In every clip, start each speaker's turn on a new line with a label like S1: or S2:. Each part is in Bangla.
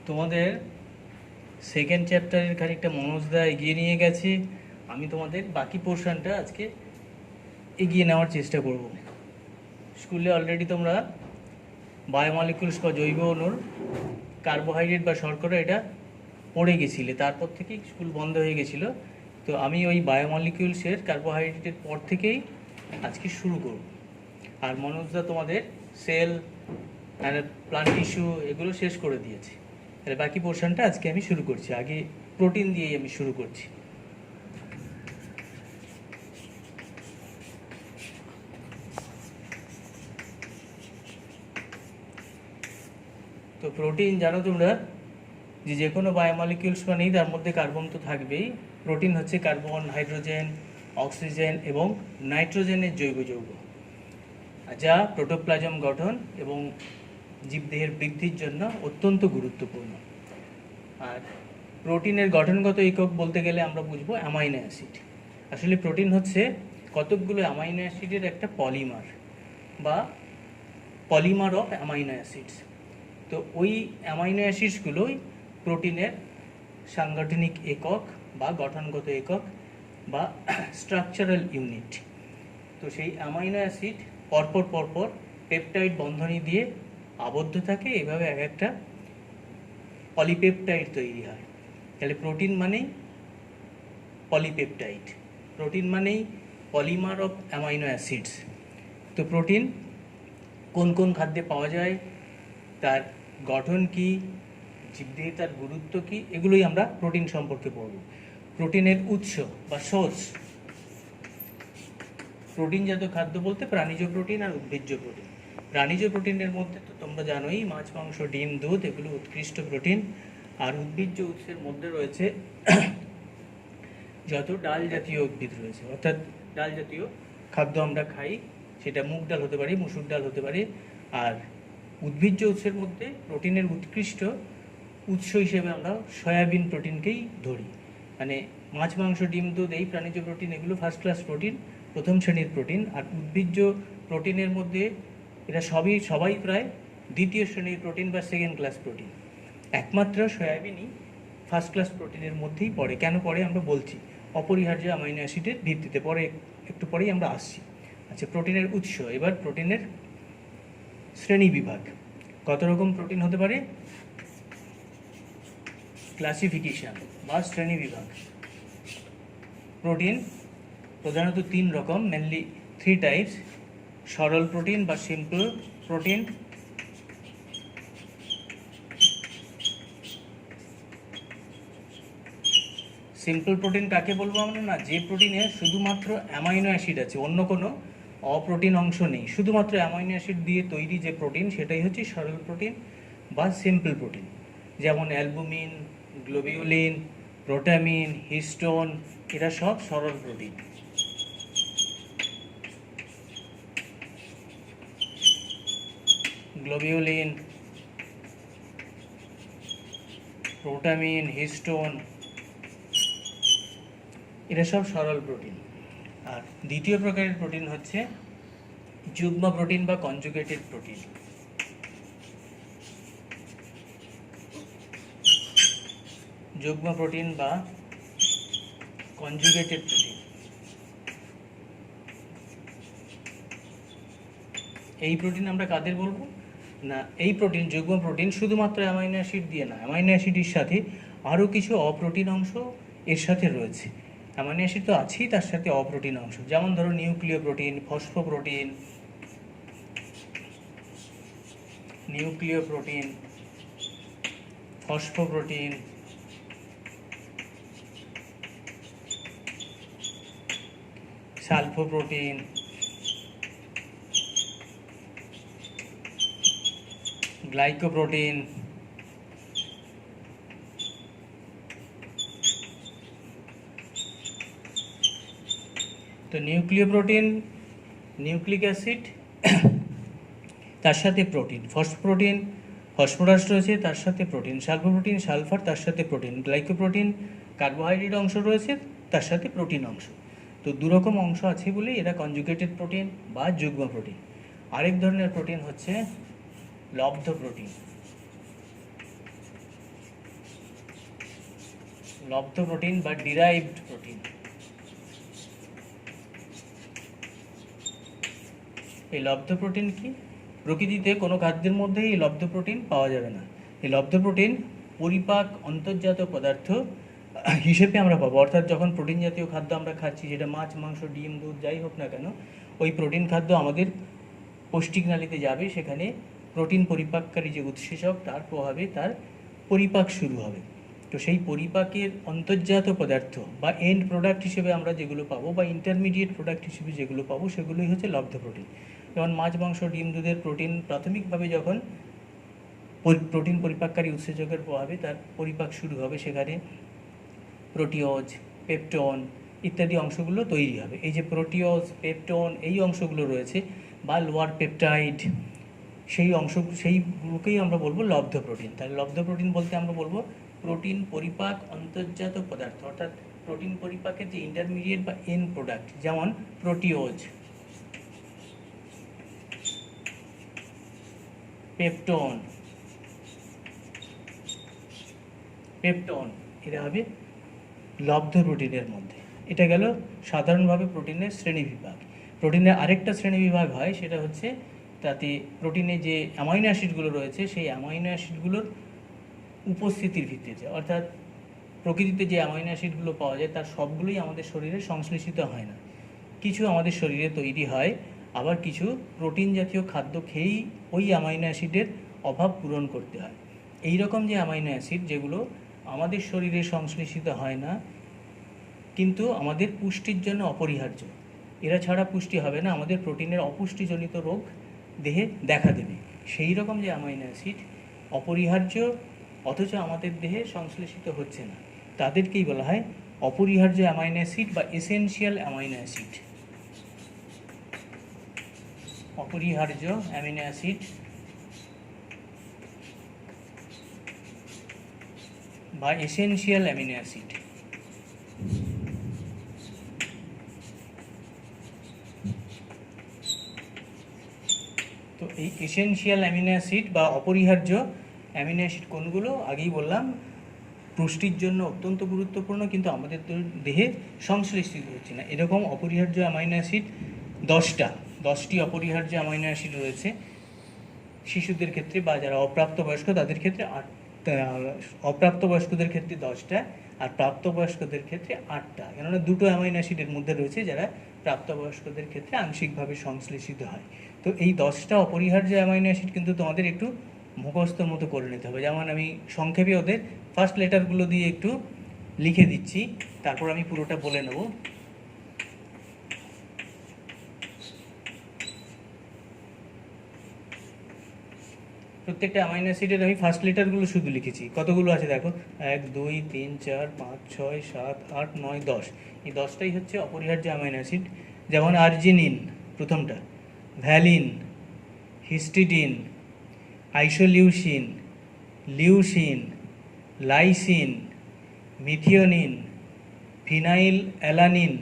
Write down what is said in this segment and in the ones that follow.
S1: তোমাদের সেকেন্ড চ্যাপ্টারের খানিকটা মনোজদা এগিয়ে নিয়ে গেছে। আমি তোমাদের বাকি পোর্শনটা আজকে এগিয়ে নেওয়ার চেষ্টা করব। স্কুলে অলরেডি তোমরা বায়োমলিকুলস বা জৈব অণুর কার্বোহাইড্রেট বা শর্করা এটা পড়ে গেছিলে, তারপর থেকেই স্কুল বন্ধ হয়ে গেছিলো। তো আমি ওই বায়োমলিকুলসের কার্বোহাইড্রেটের পর থেকেই আজকে শুরু করব। আর মনোজদা তোমাদের সেল অ্যান্ড প্লান্ট টিস্যু এগুলো শেষ করে দিয়েছে। তাহলে বাকি পোর্শনটা আজকে আমি শুরু করছি। আগে প্রোটিন দিয়েই আমি শুরু করছি। তো প্রোটিন জানো তোমরা যে কোনো বায়োমলিকিউলস মানেই তার মধ্যে কার্বন তো থাকবেই। প্রোটিন হচ্ছে কার্বন, হাইড্রোজেন, অক্সিজেন এবং নাইট্রোজেনের জৈব যৌগ, যা প্রোটোপ্লাজম গঠন এবং জীবদেহের বৃদ্ধির জন্য অত্যন্ত গুরুত্বপূর্ণ। আর প্রোটিনের গঠনগত একক বলতে গেলে আমরা বুঝবো অ্যামাইনো অ্যাসিড। আসলে প্রোটিন হচ্ছে কতকগুলো অ্যামাইনো অ্যাসিডের একটা পলিমার বা পলিমার অফ অ্যামাইনো অ্যাসিডস। তো ওই অ্যামাইনো অ্যাসিডসগুলোই প্রোটিনের সাংগঠনিক একক বা গঠনগত একক বা স্ট্রাকচারাল ইউনিট। তো সেই অ্যামাইনো অ্যাসিড পরপর পেপটাইড বন্ধনী দিয়ে আবদ্ধ থাকে, এভাবে এক একটা পলিপেপটাইড তৈরি হয়। তাহলে প্রোটিন মানেই পলিপেপটাইড, প্রোটিন মানেই পলিমার অফ অ্যামাইনো অ্যাসিডস। তো প্রোটিন কোন কোন খাদ্যে পাওয়া যায়, তার গঠন কী, জীবদেহে তার গুরুত্ব কী, এগুলোই আমরা প্রোটিন সম্পর্কে পড়ব। প্রোটিনের উৎস বা সোর্স, প্রোটিনজাত খাদ্য বলতে প্রাণীজ প্রোটিন আর উদ্ভিজ্জ প্রোটিন। প্রাণীজ প্রোটিনের মধ্যে তো তোমরা জানোই মাছ, মাংস, ডিম, দুধ এগুলো উৎকৃষ্ট প্রোটিন। আর উদ্ভিজ্জ উৎসের মধ্যে রয়েছে যত ডাল জাতীয় উদ্ভিদ রয়েছে, অর্থাৎ ডাল জাতীয় খাদ্য আমরা খাই, সেটা মুগ ডাল হতে পারে, মসুর ডাল হতে পারে। আর উদ্ভিজ্জ উৎসের মধ্যে প্রোটিনের উৎকৃষ্ট উৎস হিসেবে আমরা সয়াবিন প্রোটিনকেই ধরি। মানে মাছ, মাংস, ডিম, দুধ এই প্রাণীজ প্রোটিন এগুলো ফার্স্ট ক্লাস প্রোটিন, প্রথম শ্রেণীর প্রোটিন। আর উদ্ভিজ্জ প্রোটিনের মধ্যে এরা সবাই প্রায় দ্বিতীয় শ্রেণীর প্রোটিন বা সেকেন্ড ক্লাস প্রোটিন। একমাত্র সয়াবিনই ফার্স্ট ক্লাস প্রোটিনের মধ্যেই পড়ে। কেন পড়ে আমরা বলছি, অপরিহার্য অ্যামাইনো অ্যাসিডের ভিত্তিতে। পরে একটু পরেই আমরা আসছি। আচ্ছা, প্রোটিনের উৎস। এবার প্রোটিনের শ্রেণী বিভাগ। কত রকম প্রোটিন হতে পারে? ক্লাসিফিকেশন বা শ্রেণী বিভাগ। প্রোটিন প্রধানত 3 রকম, মেনলি 3 টাইপস। সরল প্রোটিন বা সিম্পল প্রোটিন, সিম্পল প্রোটিন কাকে বলবো আমরা? না, যে প্রোটিনে শুধুমাত্র অ্যামাইনো অ্যাসিড আছে, অন্য কোনো অপ্রোটিন অংশ নেই, শুধুমাত্র অ্যামাইনো অ্যাসিড দিয়ে তৈরি যে প্রোটিন সেটাই হচ্ছে সরল প্রোটিন বা সিম্পল প্রোটিন। যেমন অ্যালবুমিন, গ্লোবিউলিন, প্রোটামিন, হিস্টোন এরা সব সরল প্রোটিন। গ্লোবিউলিন, প্রোটামিন, হিস্টোন এরা সব সরল প্রোটিন। আর দ্বিতীয় প্রকারের প্রোটিন হচ্ছে যুগ্ম প্রোটিন বা কনজুগেটেড প্রোটিন। যুগ্ম প্রোটিন বা কনজুগেটেড প্রোটিন, এই প্রোটিন আমরা কাদের বলবো? না, এই প্রোটিন, যুগ্ম প্রোটিন শুধুমাত্র অ্যামাইনো অ্যাসিড দিয়ে না, অ্যামাইনো অ্যাসিডের সাথে আরও কিছু অপ্রোটিন অংশ এর সাথে রয়েছে। অ্যামাইনো অ্যাসিড তো আছেই, তার সাথে অপ্রোটিন অংশ, যেমন ধরো নিউক্লিয় প্রোটিন, ফসফোপ্রোটিন, নিউক্লিয় প্রোটিন, ফসফোপ্রোটিন, সালফোপ্রোটিন, গ্লাইকোপ্রোটিন, তো নিউক্লিয় প্রোটিন, নিউক্লিক অ্যাসিড, তার সাথে প্রোটিন, ফসফোপ্রোটিন, ফসফরাস রয়েছে, তার সাথে প্রোটিন, সালফোপ্রোটিন, সালফার, তার সাথে প্রোটিন, গ্লাইকোপ্রোটিন, কার্বোহাইড্রেট অংশ রয়েছে, তার সাথে প্রোটিন অংশ। তো দুরকম অংশ আছে বলে এরা কনজুগেটেড প্রোটিন বা যুগ্ম প্রোটিন। আরেক ধরনের প্রোটিন হচ্ছে লব্ধ প্রোটিন। লব্ধ প্রোটিন বা ডিরাইভড প্রোটিন। এই লব্ধ প্রোটিন কি? প্রকৃতিতে কোনো খাদ্যের মধ্যেই এই লব্ধ প্রোটিন পাওয়া যাবে না। এই লব্ধ প্রোটিন পরিপাক অন্তর্জাত পদার্থ হিসেবে আমরা পাবো, অর্থাৎ যখন প্রোটিন জাতীয় খাদ্য আমরা খাচ্ছি, যেটা মাছ, মাংস, ডিম, দুধ যাই হোক না কেন, ওই প্রোটিন খাদ্য আমাদের পৌষ্টিক নালীতে যাবে, সেখানে প্রোটিন পরিপাককারী যে উৎসেচক তার প্রভাবে তার পরিপাক শুরু হবে। তো সেই পরিপাকের অন্তর্জাত পদার্থ বা এন্ড প্রোডাক্ট হিসেবে আমরা যেগুলো পাবো বা ইন্টারমিডিয়েট প্রোডাক্ট হিসেবে যেগুলো পাবো সেগুলোই হচ্ছে লব্ধ প্রোটিন। যেমন মাছ, মাংস, ডিম, দুধের প্রোটিন প্রাথমিকভাবে যখন প্রোটিন পরিপাককারী উৎসেচকের প্রভাবে তার পরিপাক শুরু হবে, সেখানে প্রোটিওজ, পেপটোন ইত্যাদি অংশগুলো তৈরি হবে। এই যে প্রোটিওজ, পেপটোন এই অংশগুলো রয়েছে বা লোয়ার পেপটাইড, সেইগুলোকেই আমরা বলবো লব্ধ প্রোটিন। তাহলে লব্ধ প্রোটিন বলতে আমরা বলবো প্রোটিন পরিপাক অন্তর্জাত পদার্থ, অর্থাৎ প্রোটিন পরিপাকের যে ইন্টারমিডিয়েট বা এন্ড প্রোডাক্ট, যেমন প্রোটিওজ, পেপটোন এরা হবে লব্ধ প্রোটিনের মধ্যে। এটা গেল সাধারণভাবে প্রোটিনের শ্রেণীবিভাগ। প্রোটিনের আরেকটা শ্রেণীবিভাগ হয়, সেটা হচ্ছে তাতে প্রোটিনে যে অ্যামাইনো অ্যাসিডগুলো রয়েছে সেই অ্যামাইনো অ্যাসিডগুলোর উপস্থিতির ভিত্তিতে, অর্থাৎ প্রকৃতিতে যে অ্যামাইনো অ্যাসিডগুলো পাওয়া যায় তার সবগুলোই আমাদের শরীরে সংশ্লেষিত হয় না। কিছু আমাদের শরীরে তৈরি হয়, আবার কিছু প্রোটিন জাতীয় খাদ্য খেয়েই ওই অ্যামাইনো অ্যাসিডের অভাব পূরণ করতে হয়। এই রকম যে অ্যামাইনো অ্যাসিড যেগুলো আমাদের শরীরে সংশ্লেষিত হয় না কিন্তু আমাদের পুষ্টির জন্য অপরিহার্য, এরা ছাড়া পুষ্টি হবে না, আমাদের প্রোটিনের অপুষ্টিজনিত রোগ দেহে দেখা দেবে, সেই রকম যে অ্যামাইনো অ্যাসিড অপরিহার্য অথচ আমাদের দেহে সংশ্লেষিত হচ্ছে না, তাদেরকেই বলা হয় অপরিহার্য অ্যামাইনো অ্যাসিড বা এসেনশিয়াল অ্যামাইনো অ্যাসিড। অপরিহার্য অ্যামিনো অ্যাসিড বা এসেনশিয়াল অ্যামিনো অ্যাসিড। তো এই এসেনশিয়াল অ্যামিনো অ্যাসিড বা অপরিহার্য অ্যামিনো অ্যাসিড কোনগুলো? আগেই বললাম, পুষ্টির জন্য অত্যন্ত গুরুত্বপূর্ণ কিন্তু আমাদের দেহে সংশ্লেষিত হচ্ছে না। এরকম অপরিহার্য অ্যামাইনো অ্যাসিড 10টি অপরিহার্য অ্যামাইনো অ্যাসিড রয়েছে। শিশুদের ক্ষেত্রে বা যারা অপ্রাপ্তবয়স্ক তাদের ক্ষেত্রে অপ্রাপ্তবয়স্কদের ক্ষেত্রে 10টা আর প্রাপ্তবয়স্কদের ক্ষেত্রে 8টা, কেননা দুটো অ্যামাইনো অ্যাসিডের মধ্যে রয়েছে যারা প্রাপ্তবয়স্কদের ক্ষেত্রে আংশিকভাবে সংশ্লেষিত হয়। তো এই 10টা অপরিহার্য অ্যামাইনো অ্যাসিড কিন্তু তোমাদের একটু মুখস্থর মতো করে নিতে হবে। যেমন আমি সংক্ষেপে ওদের ফার্স্ট লেটারগুলো দিয়ে একটু লিখে দিচ্ছি, তারপর আমি পুরোটা বলে নেব। প্রত্যেকটা অ্যামাইনো অ্যাসিডের আমি ফার্স্ট লেটারগুলো শুধু লিখেছি। কতগুলো আছে দেখো, 1 2 3 4 5 6 7 8 9 10। এই 10টাই হচ্ছে অপরিহার্য অ্যামাইনো অ্যাসিড। যেমন আর্জিনিন প্রথমটা, valine, histidine, isoleucine, leucine, lysine, methionine, phenyl alanine.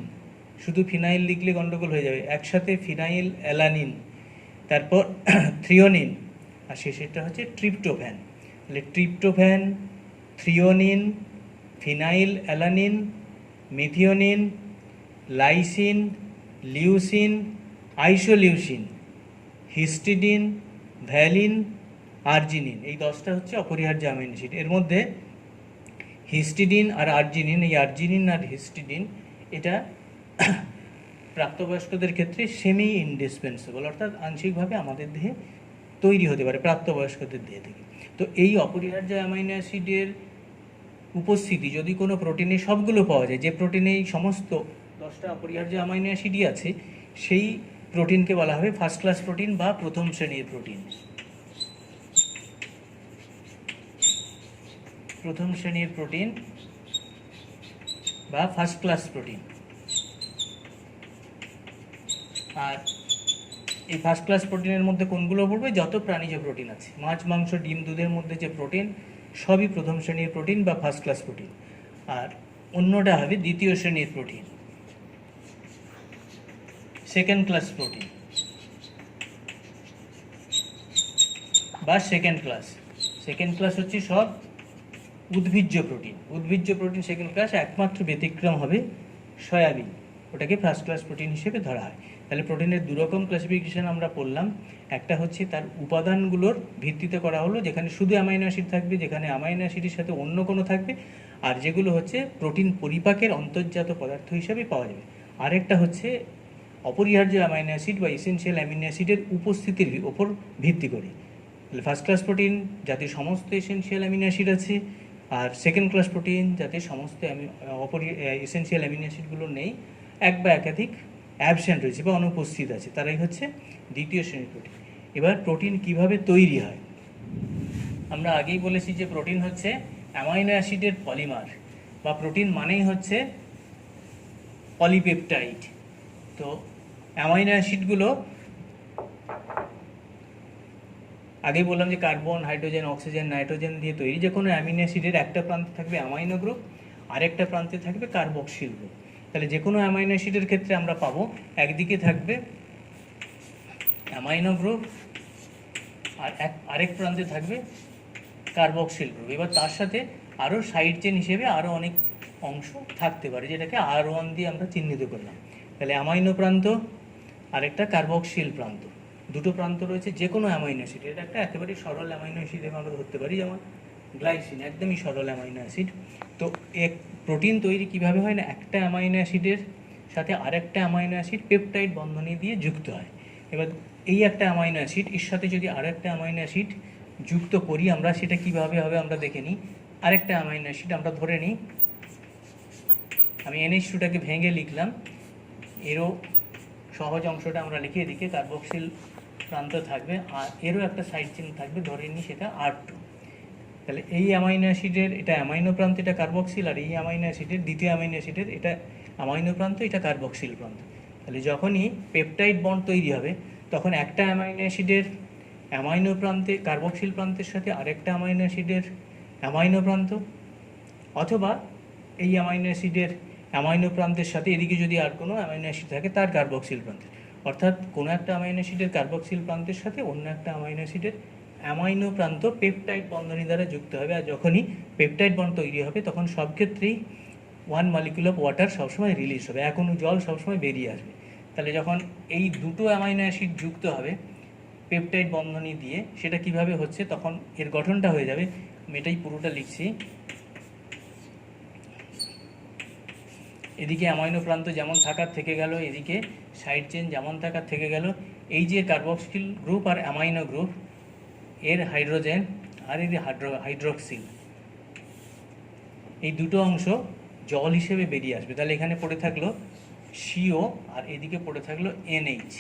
S1: শুধু ফিনাইল লিখলে গন্ডগোল হয়ে যাবে, একসাথে ফিনাইল অ্যালানিন, তারপর থ্রিওনিন, আর শেষেরটা হচ্ছে ট্রিপ্টোফ্যান। তাহলে tryptophan, threonine, phenyl alanine, methionine, lysine, leucine, isoleucine, histidine, valine, arginine, এই 10টা হচ্ছে অপরিহার্য অ্যামিনো অ্যাসিড। এর মধ্যে হিস্টিডিন আর আর্জিনিন, এই আর্জিনিন আর হিস্টিডিন এটা প্রাপ্তবয়স্কদের ক্ষেত্রে সেমি ইনডিসপেন্সেবল, অর্থাৎ আংশিকভাবে আমাদের দেহে তৈরি হতে পারে প্রাপ্তবয়স্কদের দেহে থেকে। তো এই অপরিহার্য অ্যামাইনো অ্যাসিডের উপস্থিতি যদি কোনো প্রোটিনে সবগুলো পাওয়া যায়, যে প্রোটিনে এই সমস্ত 10টা অপরিহার্য অ্যামাইনো অ্যাসিডই আছে, সেই প্রোটিনকে বলা হবে ফার্স্ট ক্লাস প্রোটিন বা প্রথম শ্রেণীর প্রোটিন। প্রথম শ্রেণীর প্রোটিন বা ফার্স্ট ক্লাস প্রোটিন। আর এই ফার্স্ট ক্লাস প্রোটিনের মধ্যে কোনগুলো পড়বে? যত প্রাণীজ প্রোটিন আছে, মাছ, মাংস, ডিম, দুধের মধ্যে যে প্রোটিন, সবই প্রথম শ্রেণীর প্রোটিন বা ফার্স্ট ক্লাস প্রোটিন। আর অন্যটা হবে দ্বিতীয় শ্রেণীর প্রোটিন, সেকেন্ড ক্লাস প্রোটিন বা সেকেন্ড ক্লাস। সেকেন্ড ক্লাস হচ্ছে সব উদ্ভিজ্জ প্রোটিন সেকেন্ড ক্লাস, একমাত্র ব্যতিক্রম হবে সয়াবিন, ওটাকে ফার্স্ট ক্লাস প্রোটিন হিসেবে ধরা হয়। তাহলে প্রোটিনের দুরকম ক্লাসিফিকেশন আমরা পড়লাম। একটা হচ্ছে তার উপাদানগুলোর ভিত্তিতে করা হলো, যেখানে শুধু অ্যামাইনো অ্যাসিড থাকবে, যেখানে অ্যামাইনো অ্যাসিডের সাথে অন্য কোনো থাকবে, আর যেগুলো হচ্ছে প্রোটিন পরিপাকের অন্তর্জাত পদার্থ হিসাবে পাওয়া যাবে। আরেকটা হচ্ছে অপরিহার্য অ্যামাইনো অ্যাসিড বা এসেনশিয়াল অ্যামিনো অ্যাসিডের উপস্থিতির ওপর ভিত্তি করে। তাহলে ফার্স্ট ক্লাস প্রোটিন যাতে সমস্ত এসেনশিয়াল অ্যামিনো অ্যাসিড আছে, আর সেকেন্ড ক্লাস প্রোটিন যাতে সমস্ত এসেনশিয়াল অ্যামিনো অ্যাসিডগুলো নেই, এক বা একাধিক অ্যাবসেন্ট রয়েছে বা অনুপস্থিত আছে, তারাই হচ্ছে দ্বিতীয় শ্রেণীর প্রোটিন। এবার প্রোটিন কিভাবে তৈরি হয়? আমরা আগেই বলেছি যে প্রোটিন হচ্ছে অ্যামাইনো অ্যাসিডের পলিমার, বা প্রোটিন মানেই হচ্ছে পলিপেপটাইড। তো অ্যামাইনো অ্যাসিডগুলো আগেই বললাম যে কার্বন, হাইড্রোজেন, অক্সিজেন, নাইট্রোজেন দিয়ে তৈরি। যে কোনো অ্যামিনো অ্যাসিডের একটা প্রান্তে থাকবে অ্যামাইনো গ্রুপ, আরেকটা প্রান্তে থাকবে কার্বক্সিল গ্রুপ। তাহলে যে কোনো অ্যামাইনো অ্যাসিডের ক্ষেত্রে আমরা পাবো একদিকে থাকবে অ্যামাইনো গ্রুপ, আর আরেক প্রান্তে থাকবে কার্বক্সিল গ্রুপ। এবার তার সাথে আরও সাইড চেন হিসেবে আরও অনেক অংশ থাকতে পারে, যেটাকে R1 দিয়ে আমরা চিহ্নিত করলাম। তাহলে অ্যামাইনো প্রান্ত, আরেকটা কার্বক্সিল প্রান্ত, দুটো প্রান্ত রয়েছে যে কোনো অ্যামাইনো অ্যাসিড। এটা একটা একেবারে সরল অ্যামাইনো অ্যাসিড আমরা ধরতে পারি, যেমন গ্লাইসিন, একদমই সরল অ্যামাইনো অ্যাসিড। তো এক প্রোটিন তৈরি কিভাবে হয় না, একটা অ্যামাইনো অ্যাসিডের সাথে আরেকটা অ্যামাইনো অ্যাসিড পেপটাইড বন্ধনী দিয়ে যুক্ত হয়। এবার এই একটা অ্যামাইনো অ্যাসিড এর সাথে যদি আরেকটা অ্যামাইনো অ্যাসিড যুক্ত করি আমরা, সেটা কিভাবে হবে আমরা দেখে নিই। আরেকটা অ্যামাইনো অ্যাসিড আমরা ধরে নিই, আমি NH2টাকে ভেঙে লিখলাম, এরও সহজ অংশটা আমরা লিখে, এদিকে কার্বক্সিল প্রান্ত থাকবে, আর এরও একটা সাইড চেন থাকবে, ধরে নিই সেটা R2। তাহলে এই অ্যামাইনো অ্যাসিডের এটা অ্যামাইনো প্রান্ত, এটা কার্বক্সিল, আর এই অ্যামাইনো অ্যাসিডের দ্বিতীয় অ্যামাইনো অ্যাসিডের এটা অ্যামাইনো প্রান্ত, এটা কার্বক্সিল প্রান্ত। তাহলে যখনই পেপটাইড বন্ড তৈরি হবে, তখন একটা অ্যামাইনো অ্যাসিডের অ্যামাইনো প্রান্তে কার্বক্সিল প্রান্তের সাথে আরেকটা অ্যামাইনো অ্যাসিডের অ্যামাইনো প্রান্ত, অথবা এই অ্যামাইনো অ্যাসিডের অ্যামাইনো প্রান্তের সাথে এদিকে যদি আর কোনো অ্যামাইনো অ্যাসিড থাকে তার কার্বক্সিল প্রান্তে, অর্থাৎ কোনো একটা অ্যামাইনো অ্যাসিডের কার্বক্সিল প্রান্তের সাথে অন্য একটা অ্যামাইনো অ্যাসিডের অ্যামাইনো প্রান্ত পেপটাইড বন্ধনী দ্বারা যুক্ত হবে। আর যখনই পেপটাইড বন্ড তৈরি হবে, তখন সব ক্ষেত্রেই 1 মলিকুল অফ ওয়াটার সবসময় রিলিজ হবে, এক অণু জল সবসময় বেরিয়ে আসবে। তাহলে যখন এই দুটো অ্যামাইনো অ্যাসিড যুক্ত হবে পেপটাইড বন্ধনী দিয়ে, সেটা কিভাবে হচ্ছে, তখন এর গঠনটা হয়ে যাবে, আমি এটাই পুরোটা লিখছি। এদিকে অ্যামাইনো প্রান্ত যেমন থাকার থেকে গেল, এদিকে সাইড চেন যেমন থাকার থেকে গেল। এই যে কার্বক্সিল গ্রুপ আর অ্যামাইনো গ্রুপ, এর হাইড্রোজেন আর এর হাইড্রোক্সিল, এই দুটো অংশ জল হিসেবে বেরিয়ে আসবে। তাহলে এখানে পড়ে থাকলো CO, আর এদিকে পড়ে থাকলো NH,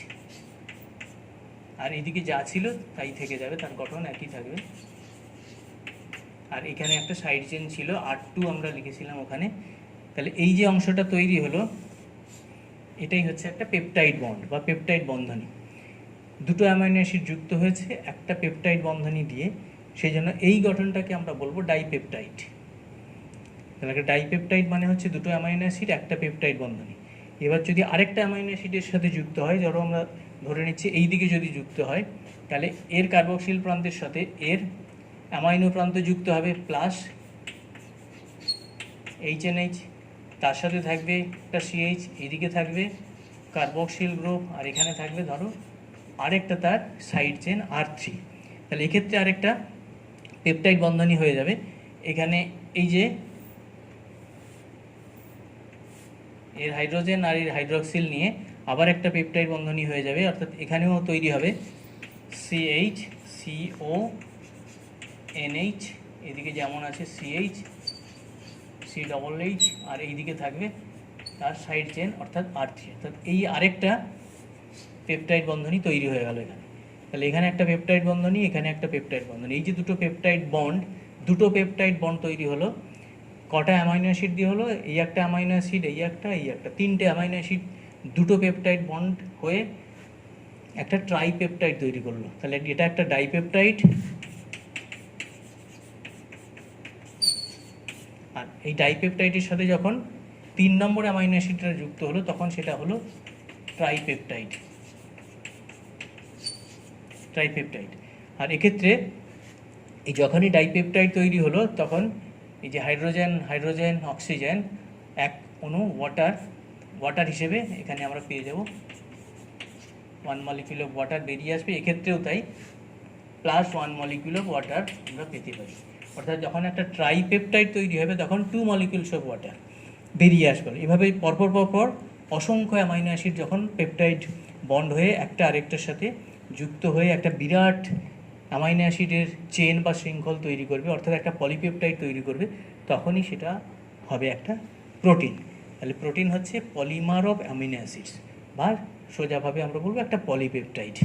S1: আর এদিকে যা ছিল তাই থেকে যাবে, তার গঠন একই থাকবে। আর এখানে একটা সাইড চেন ছিল R2 আমরা লিখেছিলাম ওখানে। তাহলে এই যে অংশটা তৈরি হলো, এটাই হচ্ছে একটা পেপটাইড বন্ড বা পেপটাইড বন্ধনী। দুটো অ্যামাইনো অ্যাসিড যুক্ত হয়েছে একটা পেপটাইড বন্ধনী দিয়ে, সেই জন্য এই গঠনটাকে আমরা বলবো ডাইপেপটাইড। তাহলে একটা ডাইপেপটাইড মানে হচ্ছে দুটো অ্যামাইনো অ্যাসিড একটা পেপটাইড বন্ধনী। এবার যদি আরেকটা অ্যামাইনো অ্যাসিডের সাথে যুক্ত হয়, ধরো আমরা ধরে নিচ্ছি এই দিকে যদি যুক্ত হয়, তাহলে এর কার্বক্সিল প্রান্তের সাথে এর অ্যামাইনো প্রান্ত যুক্ত হবে প্লাস HNH, তার সাথে থাকবে একটা CH, এইদিকে থাকবে কার্বক্সিল গ্রুপ, আর এখানে থাকবে ধরো আরেকটা তার সাইড চেন R3। তাহলে এক্ষেত্রে আরেকটা পেপটাইড বন্ধনী হয়ে যাবে। এখানে এই যে এর হাইড্রোজেন আর এর হাইড্রোক্সিল নিয়ে আবার একটা পেপটাইড বন্ধনী হয়ে যাবে, অর্থাৎ এখানেও তৈরি হবে CH CO NH, এদিকে যেমন আছে CH CH, আর এইদিকে থাকবে তার সাইড চেন অর্থাৎ R3। অর্থাৎ এই আরেকটা পেপটাইড বন্ধনী তৈরি হয়ে গেল এখানে। তাহলে এখানে একটা পেপটাইড বন্ধনী, এখানে একটা পেপটাইড বন্ধনী, এই যে দুটো পেপটাইড বন্ড তৈরি হলো। কটা অ্যামাইনো অ্যাসিড দিয়ে হলো? এই একটা অ্যামাইনো অ্যাসিড, এই একটা, তিনটে অ্যামাইনো অ্যাসিড দুটো পেপটাইড বন্ড হয়ে একটা ট্রাইপেপটাইড তৈরি করলো। তাহলে এটা একটা ডাইপেপটাইড, আর এই ডাইপেপটাইডের সাথে যখন 3 নম্বর অ্যামাইনো অ্যাসিডটা যুক্ত হলো, তখন সেটা হলো ট্রাইপেপটাইড। আর এক্ষেত্রে এই যখনই ডাইপেপটাইড তৈরি হলো, তখন এই যে হাইড্রোজেন হাইড্রোজেন অক্সিজেন এক অণু ওয়াটার হিসেবে এখানে আমরা পেয়ে যাব 1 মলিকিউল অফ ওয়াটার বেরিয়ে আসবে। এক্ষেত্রেও তাই প্লাস 1 মলিকিউল অফ ওয়াটার আমরা পেতে পারি। অর্থাৎ যখন একটা ট্রাইপেপটাইড তৈরি হবে তখন 2 মলিকিউলস অফ ওয়াটার বেরিয়ে আসবে। এভাবে পরপর অসংখ্য অ্যামাইনো অ্যাসিড যখন পেপটাইড বন্ড হয়ে একটা আরেকটার সাথে যুক্ত হয়ে একটা বিরাট অ্যামাইনো অ্যাসিডের চেন বা শৃঙ্খল তৈরি করবে, অর্থাৎ একটা পলিপেপটাইড তৈরি করবে, তখনই সেটা হবে একটা প্রোটিন। তাহলে প্রোটিন হচ্ছে পলিমার অফ অ্যামিনো অ্যাসিডস, বা সোজাভাবে আমরা বলবো একটা পলিপেপটাইড।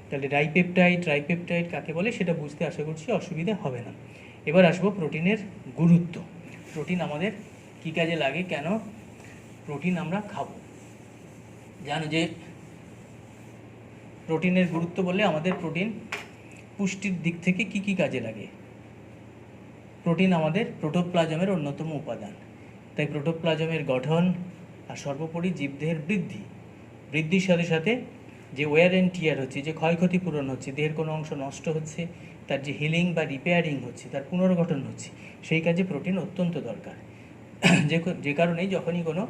S1: তাহলে ডাইপেপটাইড ট্রাইপেপটাইড কাকে বলে সেটা বুঝতে আশা করছি অসুবিধা হবে না। এবার আসবো প্রোটিনের গুরুত্ব। প্রোটিন আমাদের কী কাজে লাগে, কেন প্রোটিন আমরা খাবো। জানো যে প্রোটিনের গুরুত্ব বললে আমাদের প্রোটিন পুষ্টির দিক থেকে কি কি কাজে লাগে। প্রোটিন আমাদের প্রোটোপ্লাজমের অন্যতম উপাদান, তাই প্রোটোপ্লাজমের গঠন আর সর্বোপরি জীবদেহের বৃদ্ধির সাথে সাথে যে ওয়ার অ্যান্ড টিয়ার হচ্ছে, যে ক্ষয়ক্ষতি পূরণ হচ্ছে, দেহের কোনো অংশ নষ্ট হচ্ছে, তার যে হিলিং বা রিপেয়ারিং হচ্ছে, তার পুনর্গঠন হচ্ছে, সেই কাজে প্রোটিন অত্যন্ত দরকার। যে কারণেই যখনই কোনো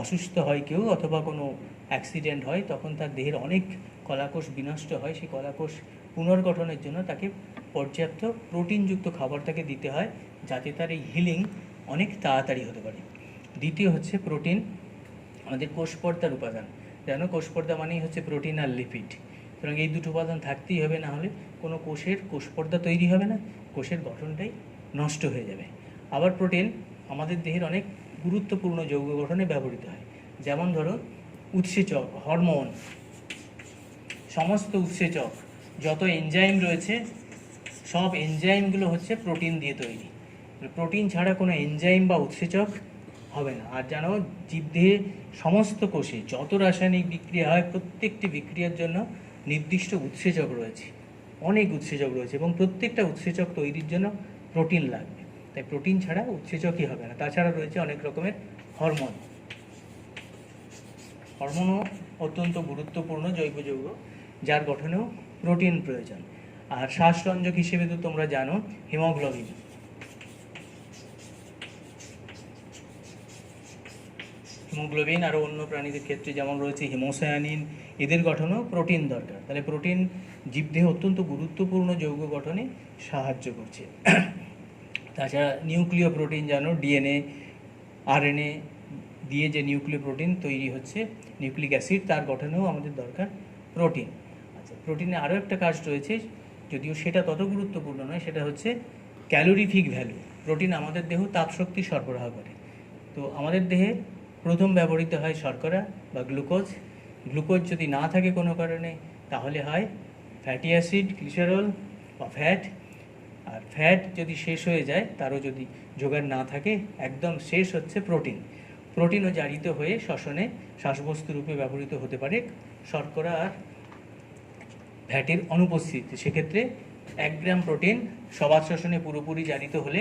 S1: অসুস্থ হয় কেউ অথবা কোনো অ্যাক্সিডেন্ট হয় তখন তার দেহের অনেক কলাকোষ বিনষ্ট হয়। সেই কলাকোষ পুনর্গঠনের জন্য তাকে পর্যাপ্ত প্রোটিনযুক্ত খাবার তাকে দিতে হয়, যাতে তার এই হিলিং অনেক তাড়াতাড়ি হতে পারে। দ্বিতীয় হচ্ছে প্রোটিন আমাদের কোষপর্দার উপাদান। যেন কোষপর্দা মানেই হচ্ছে প্রোটিন আর লিপিড, সুতরাং এই দুটো উপাদান থাকতেই হবে, না হলে কোনো কোষপর্দা তৈরি হবে না, কোষের গঠনটাই নষ্ট হয়ে যাবে। আবার প্রোটিন আমাদের দেহের অনেক গুরুত্বপূর্ণ যৌগ গঠনে ব্যবহৃত হয়। যেমন ধরো উৎসেচক, হরমোন, সমস্ত উৎসেচক, যত এনজাইম রয়েছে সব এনজাইমগুলো হচ্ছে প্রোটিন দিয়ে তৈরি। প্রোটিন ছাড়া কোনো এনজাইম বা উৎসেচক হবে না। আর জানো জীবদেহে সমস্ত কোষে যত রাসায়নিক বিক্রিয়া হয় প্রত্যেকটি বিক্রিয়ার জন্য নির্দিষ্ট উৎসেচক রয়েছে, অনেক উৎসেচক রয়েছে, এবং প্রত্যেকটা উৎসেচক তৈরির জন্য প্রোটিন লাগবে। তাই প্রোটিন ছাড়া উৎসেচকই হবে না। তাছাড়া রয়েছে অনেক রকমের হরমোনও অত্যন্ত গুরুত্বপূর্ণ জৈব যৌগ, যার গঠনেও প্রোটিন প্রয়োজন। আর শ্বাসরঞ্জক হিসেবে তো তোমরা জানো হিমোগ্লোবিন আরও অন্য প্রাণীদের ক্ষেত্রে যেমন রয়েছে হিমোসায়ানিন, এদের গঠনেও প্রোটিন দরকার। তাহলে প্রোটিন জীবদেহে অত্যন্ত গুরুত্বপূর্ণ যৌগ গঠনে সাহায্য করছে। তাছাড়া নিউক্লিয় প্রোটিন জানো, ডিএনএ আরএনএ দিয়ে যে নিউক্লিয় প্রোটিন তৈরি হচ্ছে, নিউক্লিক অ্যাসিড, তার গঠনেও আমাদের দরকার প্রোটিন। আচ্ছা, প্রোটিনে আরও একটা কাজ রয়েছে, যদিও সেটা তত গুরুত্বপূর্ণ নয়, সেটা হচ্ছে ক্যালোরিফিক ভ্যালু। প্রোটিন আমাদের দেহ তাপশক্তি সরবরাহ করে। তো আমাদের দেহে প্রথম ব্যবহৃত হয় শর্করা বা গ্লুকোজ। গ্লুকোজ যদি না থাকে কোনো কারণে তাহলে হয় ফ্যাটি অ্যাসিড, গ্লিসারল বা ফ্যাট। আর ফ্যাট যদি শেষ হয়ে যায়, তারও যদি জোগাড় না থাকে, একদম শেষ হচ্ছে প্রোটিন। প্রোটিনও জারিত হয়ে শ্বসনে শ্বাসবস্তু রূপে ব্যবহৃত হতে পারে শর্করা আর ফ্যাটের অনুপস্থিতিতে। সেক্ষেত্রে 1 গ্রাম প্রোটিন সবার শ্বসনে পুরোপুরি জারিত হলে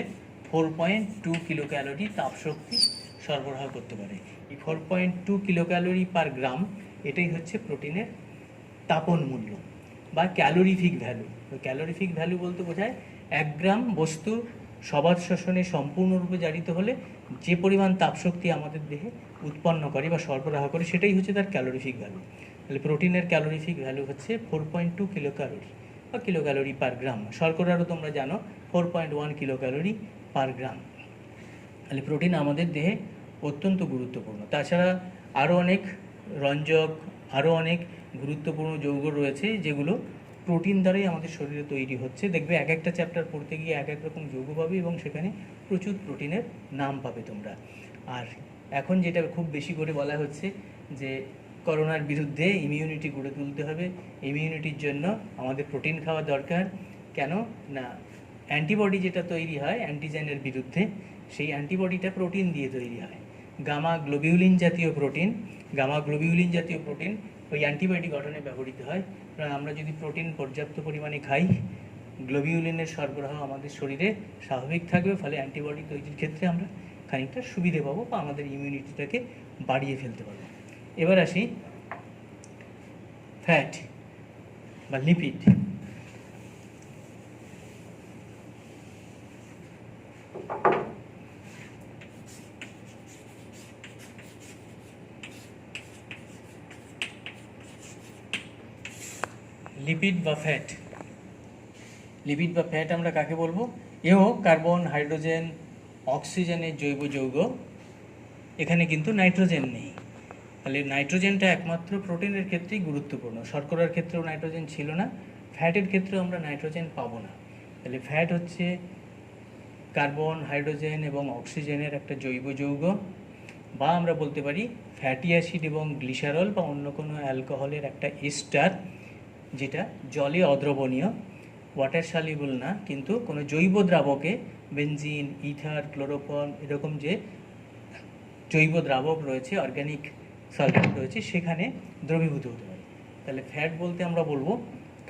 S1: 4.2 কিলো ক্যালোরি তাপশক্তি সরবরাহ করতে পারে। এই 4.2 কিলো ক্যালোরি পার গ্রাম, এটাই হচ্ছে প্রোটিনের তাপন মূল্য বা ক্যালোরিফিক ভ্যালু। তো ক্যালোরিফিক ভ্যালু বলতে বোঝায় 1 গ্রাম বস্তু সবার শ্বসনে সম্পূর্ণরূপে জারিত হলে যে পরিমাণ তাপশক্তি আমাদের দেহে উৎপন্ন করে বা সরবরাহ করে, সেটাই হচ্ছে তার ক্যালোরিফিক ভ্যালু। তাহলে প্রোটিনের ক্যালোরিফিক ভ্যালু হচ্ছে 4.2 কিলো ক্যালোরি বা কিলো ক্যালোরি পার গ্রাম। শর্করারও তোমরা জানো 4.1 কিলো ক্যালোরি পার গ্রাম। তাহলে প্রোটিন আমাদের দেহে অত্যন্ত গুরুত্বপূর্ণ। তাছাড়া আরও অনেক রঞ্জক, আরও অনেক গুরুত্বপূর্ণ যৌগ রয়েছে যেগুলো প্রোটিন দ্বারাই আমাদের শরীরে তৈরি হচ্ছে। দেখবে এক একটা চ্যাপ্টার পড়তে গিয়ে এক এক রকম যৌগ পাবে এবং সেখানে প্রচুর প্রোটিনের নাম পাবে তোমরা। আর এখন যেটা খুব বেশি করে বলা হচ্ছে যে করোনার বিরুদ্ধে ইমিউনিটি গড়ে তুলতে হবে। ইমিউনিটির জন্য আমাদের প্রোটিন খাওয়া দরকার। কেন না, অ্যান্টিবডি যেটা তৈরি হয় অ্যান্টিজেনের বিরুদ্ধে, সেই অ্যান্টিবডিটা প্রোটিন দিয়ে তৈরি হয়। গামা গ্লোবিউলিন জাতীয় প্রোটিন ওই অ্যান্টিবডি গঠনে ব্যবহৃত হয়। আমরা যদি প্রোটিন পর্যাপ্ত পরিমাণে খাই, গ্লোবিউলিনের সরবরাহ আমাদের শরীরে স্বাভাবিক থাকবে, ফলে অ্যান্টিবডি তৈরির ক্ষেত্রে আমরা খানিকটা সুবিধে পাবো বা আমাদের ইমিউনিটিটাকে বাড়িয়ে ফেলতে পারবো। এবার আসি ফ্যাট বা লিপিড। লিপিড বা ফ্যাট। লিপিড বা ফ্যাট আমরা কাকে বলবো? এও কার্বন, হাইড্রোজেন, অক্সিজেনের জৈব যৌগ। এখানে কিন্তু নাইট্রোজেন নেই। তাহলে নাইট্রোজেনটা একমাত্র প্রোটিনের ক্ষেত্রেই গুরুত্বপূর্ণ। শর্করার ক্ষেত্রেও নাইট্রোজেন ছিল না, ফ্যাটের ক্ষেত্রেও আমরা নাইট্রোজেন পাবো না। তাহলে ফ্যাট হচ্ছে কার্বন, হাইড্রোজেন এবং অক্সিজেনের একটা জৈব যৌগ, বা আমরা বলতে পারি ফ্যাটি অ্যাসিড এবং গ্লিসারল বা অন্য কোনো অ্যালকোহলের একটা এস্টার, যেটা জলে অদ্রবণীয়, ওয়াটার সলিউবল না, কিন্তু কোনো জৈব দ্রাবকে বেনজিন, ইথার, ক্লোরোফর্ম এরকম যে জৈব দ্রাবক রয়েছে, অর্গ্যানিক সলভেন্ট রয়েছে, সেখানে দ্রবীভূত হতে পারে। তাহলে ফ্যাট বলতে আমরা বলবো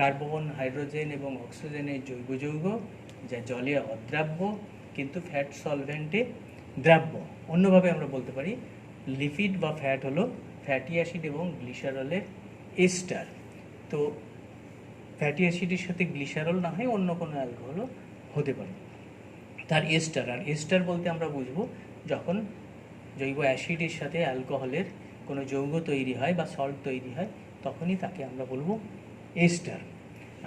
S1: কার্বন, হাইড্রোজেন এবং অক্সিজেনের জৈব যৌগ, যা জলে অদ্রাব্য কিন্তু ফ্যাট সলভেন্টে দ্রাব্য। অন্যভাবে আমরা বলতে পারি লিপিড বা ফ্যাট হলো ফ্যাটি অ্যাসিড এবং গ্লিসারলের এস্টার। তো ফ্যাটি অ্যাসিডের সাথে গ্লিসারল না হয় অন্য কোনো অ্যালকোহলও হতে পারে, তার এস্টার। আর এস্টার বলতে আমরা বুঝবো যখন জৈব অ্যাসিডের সাথে অ্যালকোহলের কোনো যৌগ তৈরি হয় বা সল্ট তৈরি হয়, তখনই তাকে আমরা বলবো এস্টার।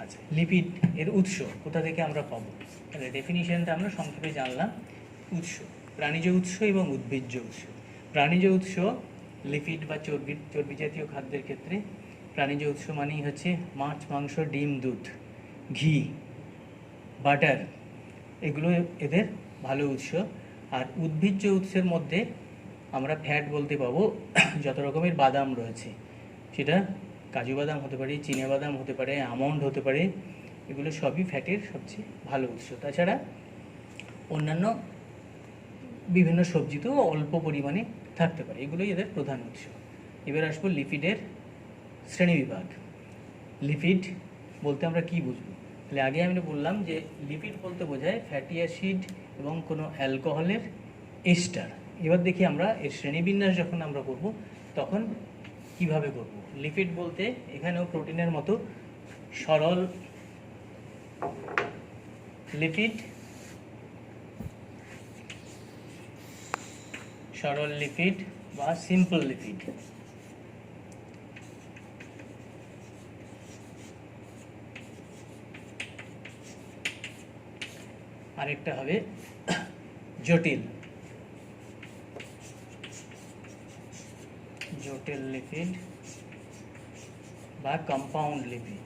S1: আচ্ছা, লিপিড এর উৎস কোথা থেকে আমরা পাবো? তাহলে ডেফিনিশনটা আমরা সংক্ষেপে জানলাম। উৎস, প্রাণীজ উৎস এবং উদ্ভিজ্জ উৎস। প্রাণীজ উৎস লিপিড বা চর্বি জাতীয় খাদ্যের ক্ষেত্রে প্রাণীজ উৎস মানেই হচ্ছে মাছ, মাংস, ডিম, দুধ, ঘি, বাটার, এগুলো এদের ভালো উৎস। আর উদ্ভিজ্জ উৎসের মধ্যে আমরা ফ্যাট বলতে পাবো যত রকমের বাদাম রয়েছে, সেটা কাজু বাদাম হতে পারে, চিনে বাদাম হতে পারে, আমন্ড হতে পারে, এগুলো সবই ফ্যাটের সবচেয়ে ভালো উৎস। তাছাড়া অন্যান্য বিভিন্ন সবজিতেও অল্প পরিমাণে থাকতে পারে, এগুলোই এদের প্রধান উৎস। এবার আসবো লিপিডের শ্রেণীবিভাগ। লিপিড বলতে আমরা কি বুঝবো? তাহলে আগে আমি বললাম যে লিপিড বলতে বোঝায় ফ্যাটি অ্যাসিড এবং কোনো অ্যালকোহলের এস্টার। এবার দেখি আমরা এর শ্রেণীবিন্যাস যখন আমরা করব তখন কিভাবে করব। লিপিড বলতে এখানেও প্রোটিনের মতো সরল লিপিড, সরল লিপিড বা সিম্পল লিপিড। আরেকটা হবে জটিল, জটিল লিপিড বা কম্পাউন্ড লিপিড।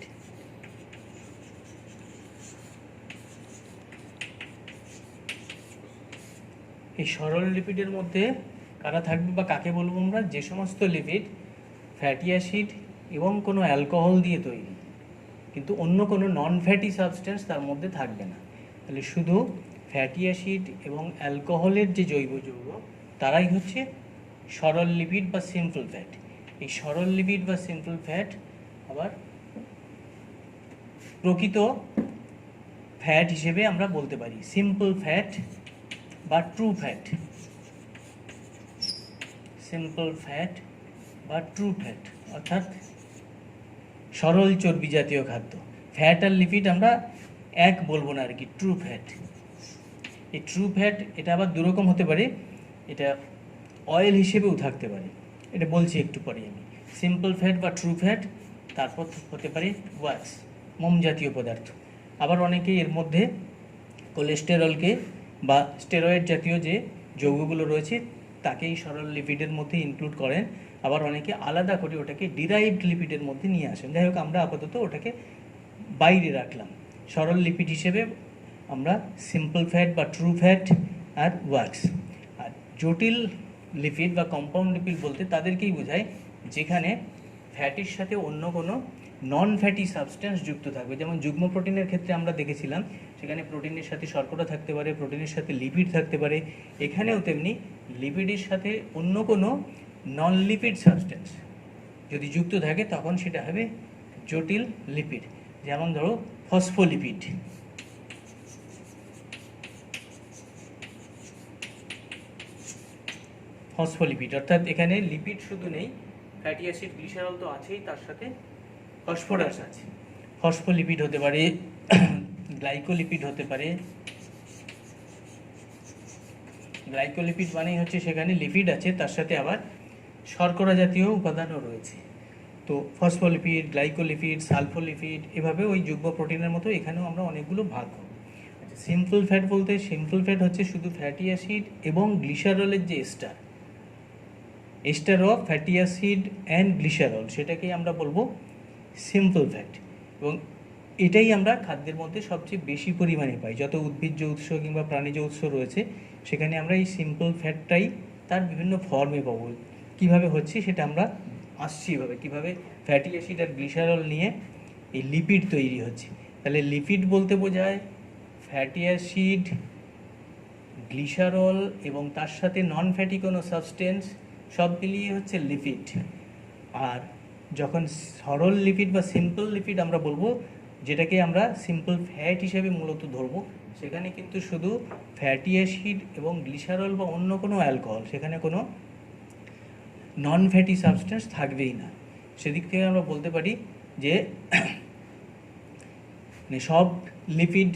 S1: এই সরল লিপিডের মধ্যে কারা থাকবে বা কাকে বলবো আমরা? যে সমস্ত লিপিড ফ্যাটি অ্যাসিড এবং কোনো অ্যালকোহল দিয়ে তৈরি, কিন্তু অন্য কোনো নন ফ্যাটি সাবস্টেন্স তার মধ্যে থাকবে না। তাহলে শুধু ফ্যাটি অ্যাসিড এবং অ্যালকোহলের যে জৈব যৌগ তারাই হচ্ছে সরল লিপিড বা সিম্পল ফ্যাট। এই সরল লিপিড বা সিম্পল ফ্যাট আবার প্রকৃত ফ্যাট হিসেবে আমরা বলতে পারি সিম্পল ফ্যাট বা ট্রু ফ্যাট। সিম্পল ফ্যাট বা ট্রু ফ্যাট অর্থাৎ সরল চর্বি জাতীয় খাদ্য। ফ্যাট আর লিপিড আমরা এক বলবো না আর কি, ট্রু ফ্যাট। এই ট্রু ফ্যাট এটা আবার দুরকম হতে পারে, এটা অয়েল হিসেবেও থাকতে পারে, এটা বলছি একটু পরে আমি। সিম্পল ফ্যাট বা ট্রু ফ্যাট, তারপর হতে পারে ওয়াক্স, মোম জাতীয় পদার্থ। আবার অনেকেই এর মধ্যে কোলেস্টেরলকে বা স্টেরয়েড জাতীয় যে যৌগগুলো রয়েছে তাকেই সরল লিপিডের মধ্যে ইনক্লুড করেন, আবার অনেকে আলাদা করে ওটাকে ডিরাইভড লিপিডের মধ্যে নিয়ে আসেন। যাই হোক, আমরা আপাতত ওটাকে বাইরে রাখলাম। সরল লিপিড হিসেবে আমরা সিম্পল ফ্যাট বা ট্রু ফ্যাট আর ওয়াক্স। আর জটিল লিপিড বা কম্পাউন্ড লিপিড বলতে তাদেরকেই বোঝায় যেখানে ফ্যাটির সাথে অন্য কোনো নন ফ্যাটি সাবস্টেন্স যুক্ত থাকবে। যেমন যুগ্ম প্রোটিনের ক্ষেত্রে আমরা দেখেছিলাম সেখানে প্রোটিনের সাথে শর্করা থাকতে পারে, প্রোটিনের সাথে লিপিড থাকতে পারে। এখানেও তেমনি লিপিডের সাথে অন্য কোনো নন লিপিড সাবস্টেন্স যদি যুক্ত থাকে তখন সেটা হবে জটিল লিপিড। যেমন ধরো ফসফোলিপিড, ফসফোলিপিড অর্থাৎ এখানে লিপিড শুধু নেই, ফ্যাটি অ্যাসিড গ্লিসারল তো আছেই, তার সাথে ফসফরাস আছে। ফসফোলিপিড হতে পারে, গ্লাইকোলিপিড হতে পারে। গ্লাইকোলিপিড মানেই হচ্ছে সেখানে লিপিড আছে, তার সাথে আবার শর্করা জাতীয় উপাদানও রয়েছে। তো ফসফোলিপিড, গ্লাইকোলিপিড, সালফোলিপিড, এভাবে ওই যুগ্ম প্রোটিনের মতো এখানেও আমরা অনেকগুলো ভাগ হব। সিম্পল ফ্যাট বলতে সিম্পল ফ্যাট হচ্ছে শুধু ফ্যাটি অ্যাসিড এবং গ্লিসারলের যে ester of fatty acid and glycerol, সেটাকেই আমরা বলবো সিম্পল ফ্যাট। এবং এটাই আমরা খাদ্যের মধ্যে সবচেয়ে বেশি পরিমাণে পাই। যত উদ্ভিজ্জ উৎস কিংবা প্রাণীজ উৎস রয়েছে সেখানে আমরা এই সিম্পল ফ্যাটটাই তার বিভিন্ন ফর্মে পাবো। কীভাবে হচ্ছে সেটা আমরা আসছি এভাবে, কীভাবে ফ্যাটি অ্যাসিড আর গ্লিসারল নিয়ে এই লিপিড তৈরি হচ্ছে। তাহলে লিপিড বলতে বোঝায় ফ্যাটি অ্যাসিড, গ্লিসারল এবং তার সাথে নন ফ্যাটি কোনো সাবস্টেন্স, সব মিলিয়ে হচ্ছে লিপিড। আর যখন সরল লিপিড বা সিম্পল লিপিড আমরা বলবো, যেটাকে আমরা সিম্পল ফ্যাট হিসেবে মূলত ধরবো, সেখানে কিন্তু শুধু ফ্যাটি অ্যাসিড এবং গ্লিসারল বা অন্য কোনো অ্যালকোহল, সেখানে কোনো নন ফ্যাটি সাবস্টেন্স থাকবেই না। সেদিক থেকে আমরা বলতে পারি যে সব লিপিড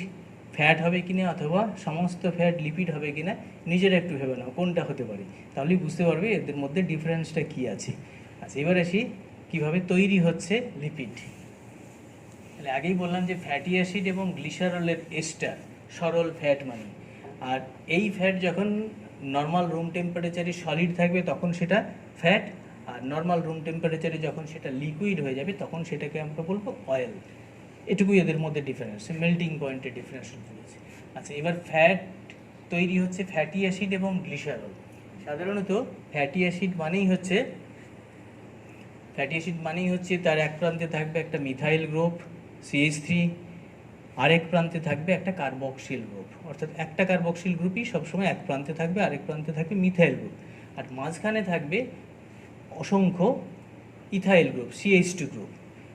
S1: ফ্যাট হবে কিনা অথবা সমস্ত ফ্যাট লিপিড হবে কিনা নিজেরা একটু ভেবে নাও কোনটা হতে পারে, তাহলেই বুঝতে পারবে এদের মধ্যে ডিফারেন্সটা কী আছে। আচ্ছা, এবার আসি কীভাবে তৈরি হচ্ছে লিপিড। তাহলে আগেই বললাম যে ফ্যাটি অ্যাসিড এবং গ্লিসারলের এস্টার সরল ফ্যাট মানে, আর এই ফ্যাট যখন নর্মাল রুম টেম্পারেচারে সলিড থাকবে তখন সেটা ফ্যাট, আর নর্মাল রুম টেম্পারেচারে যখন সেটা লিকুইড হয়ে যাবে তখন সেটাকে আমরা বলবো অয়েল। এটুকুই এদের মধ্যে ডিফারেন্স, মেল্টিং পয়েন্টে ডিফারেন্স রয়েছে। আচ্ছা, এবার ফ্যাট তৈরি হচ্ছে ফ্যাটি অ্যাসিড এবং গ্লিসারল। সাধারণত ফ্যাটি অ্যাসিড মানেই হচ্ছে তার এক প্রান্তে থাকবে একটা মিথাইল গ্রুপ CH3, আরেক প্রান্তে থাকবে একটা কার্বক্সিল গ্রুপ। অর্থাৎ একটা কার্বক্সিল গ্রুপই সবসময় এক প্রান্তে থাকবে, আরেক প্রান্তে থাকবে মিথাইল গ্রুপ, আর মাঝখানে থাকবে অসংখ্য ইথাইল গ্রুপ CH2 গ্রুপ।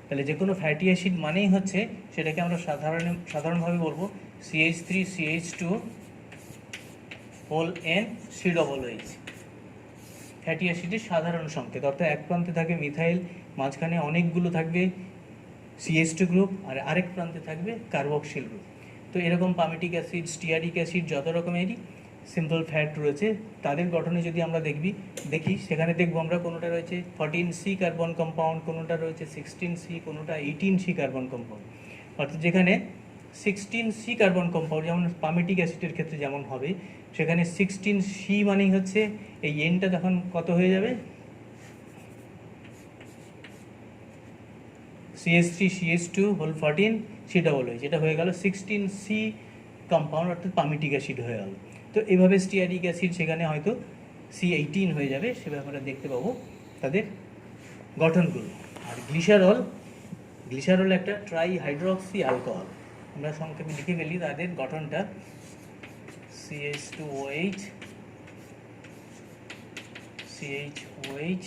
S1: তাহলে যে কোনো ফ্যাটি অ্যাসিড মানেই হচ্ছে সেটাকে আমরা সাধারণভাবে বলবো CH3CH2 whole N COOH, fatty অ্যাসিডের সাধারণ সংকেত। অর্থাৎ এক প্রান্তে থাকবে মিথাইল, মাঝখানে অনেকগুলো থাকবে CH2 গ্রুপ, আর আরেক প্রান্তে থাকবে কার্বক্সিল গ্রুপ। তো এরকম পামিটিক অ্যাসিড, স্টিয়ারিক অ্যাসিড, যত রকমেরই সিম্পল ফ্যাট রয়েছে তাদের গঠনে যদি আমরা দেখি সেখানে দেখবো আমরা কোনোটা রয়েছে 14C কার্বন কম্পাউন্ড, কোনোটা রয়েছে 16C, কোনোটা 18C কার্বন কম্পাউন্ড। অর্থাৎ যেখানে 16C কার্বন কম্পাউন্ড যেমন পামিটিক অ্যাসিডের ক্ষেত্রে যেমন হবে, সেখানে 16C মানেই হচ্ছে এই এনটা তখন কত হয়ে যাবে, CH3CH2 হোল 14 COOH, এটা হয়ে গেল 16C কম্পাউন্ড, অর্থাৎ পামিটিক অ্যাসিড হয়ে গেল। তো এইভাবে স্টিয়ারিক অ্যাসিড সেখানে হয়তো C18 হয়ে যাবে, সে ব্যাপারে দেখতে পাবো তাদের গঠনগুলো। আর গ্লিসারল একটা ট্রাইহাইড্রক্সি অ্যালকোহল, আমরা সংক্ষেপে লিখে ফেলি তাদের গঠনটা CH2OH, CHOH,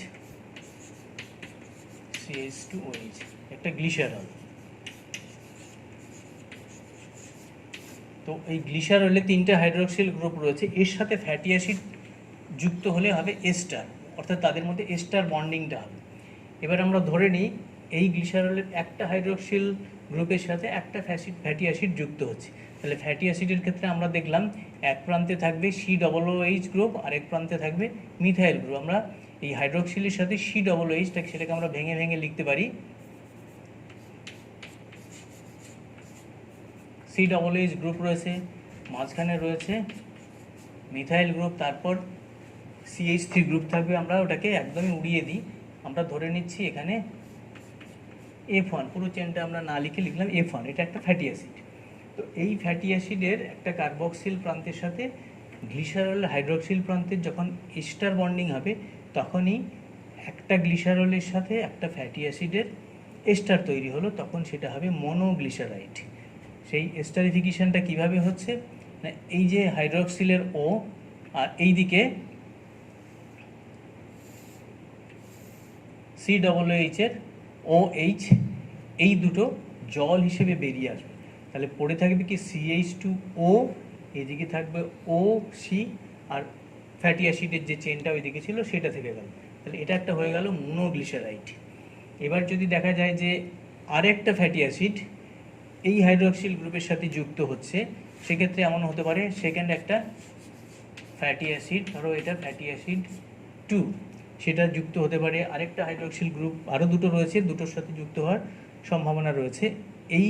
S1: CH2OH, একটা গ্লিসারল। তো এই গ্লিসারলে 3টে হাইড্রক্সিল গ্রুপ রয়েছে, এর সাথে ফ্যাটি অ্যাসিড যুক্ত হলে হবে এস্টার, অর্থাৎ তাদের মধ্যে এস্টার বন্ডিংটা হবে। এবার আমরা ধরে নিই এই গ্লিসারলের একটা হাইড্রক্সিল গ্রুপের সাথে একটা ফ্যাটি অ্যাসিড যুক্ত হচ্ছে। তাহলে ফ্যাটি অ্যাসিডের ক্ষেত্রে আমরা দেখলাম এক প্রান্তে থাকবে COOH গ্রুপ, আর এক প্রান্তে থাকবে মিথাইল গ্রুপ। আমরা এই হাইড্রক্সিলের সাথে COOH সেটাকে আমরা ভেঙে ভেঙে লিখতে পারি COOH গ্রুপ রয়েছে, মাঝখানে রয়েছে মিথাইল গ্রুপ, তারপর CH3 গ্রুপ থাকবে। আমরা ওটাকে একদমই উড়িয়ে দিই, আমরা ধরে নিচ্ছি এখানে F1, পুরো চেনটা আমরা না লিখে লিখলাম F1, এটা একটা ফ্যাটি অ্যাসিড। তো এই ফ্যাটি অ্যাসিডের একটা কার্বক্সিল প্রান্তের সাথে গ্লিসারল হাইড্রক্সিল প্রান্তের যখন এস্টার বন্ডিং হবে, তখনই একটা গ্লিসারলের সাথে একটা ফ্যাটি অ্যাসিডের এস্টার তৈরি হলো, তখন সেটা হবে মনোগ্লিসারাইড। সেই এস্টারিফিকেশনটা কিভাবে হচ্ছে না, এই যে হাইড্রক্সিলের O আর এইদিকে COOH এর OH, এই দুটো জল হিসেবে বেরিয়ে আসবে। তাহলে পড়ে থাকবে কি CH2O, এদিকে থাকবে OC, আর ফ্যাটি অ্যাসিডের যে চেনটা ওইদিকে ছিল সেটা থেকে গেল। তাহলে এটা একটা হয়ে গেল মনোগ্লিসারাইড। এবার যদি দেখা যায় যে আরেকটা ফ্যাটি অ্যাসিড এই হাইড্রক্সিল গ্রুপের সাথে যুক্ত হচ্ছে, সেক্ষেত্রে এমন হতে পারে সেকেন্ড একটা ফ্যাটি অ্যাসিড, ধরো এটা ফ্যাটি অ্যাসিড 2, সেটা যুক্ত হতে পারে। আরেকটা হাইড্রক্সিল গ্রুপ আরও দুটো রয়েছে, দুটোর সাথে যুক্ত হওয়ার সম্ভাবনা রয়েছে। এই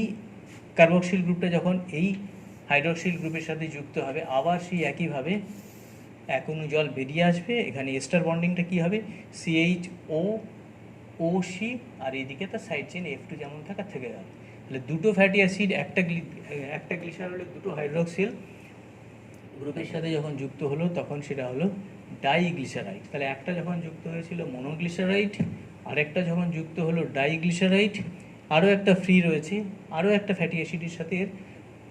S1: কার্বক্সিল গ্রুপটা যখন এই হাইড্রক্সিল গ্রুপের সাথে যুক্ত হবে, আবার সেই একইভাবে এক অণু জল বেরিয়ে আসবে। এখানে এস্টার বন্ডিংটা কী হবে, CH O OC, আর এইদিকে তার সাইড চেন F2 যেমন থাকার থেকে গেল। তাহলে দুটো ফ্যাটি অ্যাসিড একটা গ্লিসারলের দুটো হাইড্রক্সিল গ্রুপের সাথে যখন যুক্ত হলো তখন সেটা হলো ডাইগ্লিসারাইড। তাহলে একটা যখন যুক্ত হয়েছিল মনোগ্লিসারাইড, আরেকটা যখন যুক্ত হলো ডাইগ্লিসারাইড, আরও একটা ফ্রি রয়েছে, আরও একটা ফ্যাটি অ্যাসিডের সাথে এর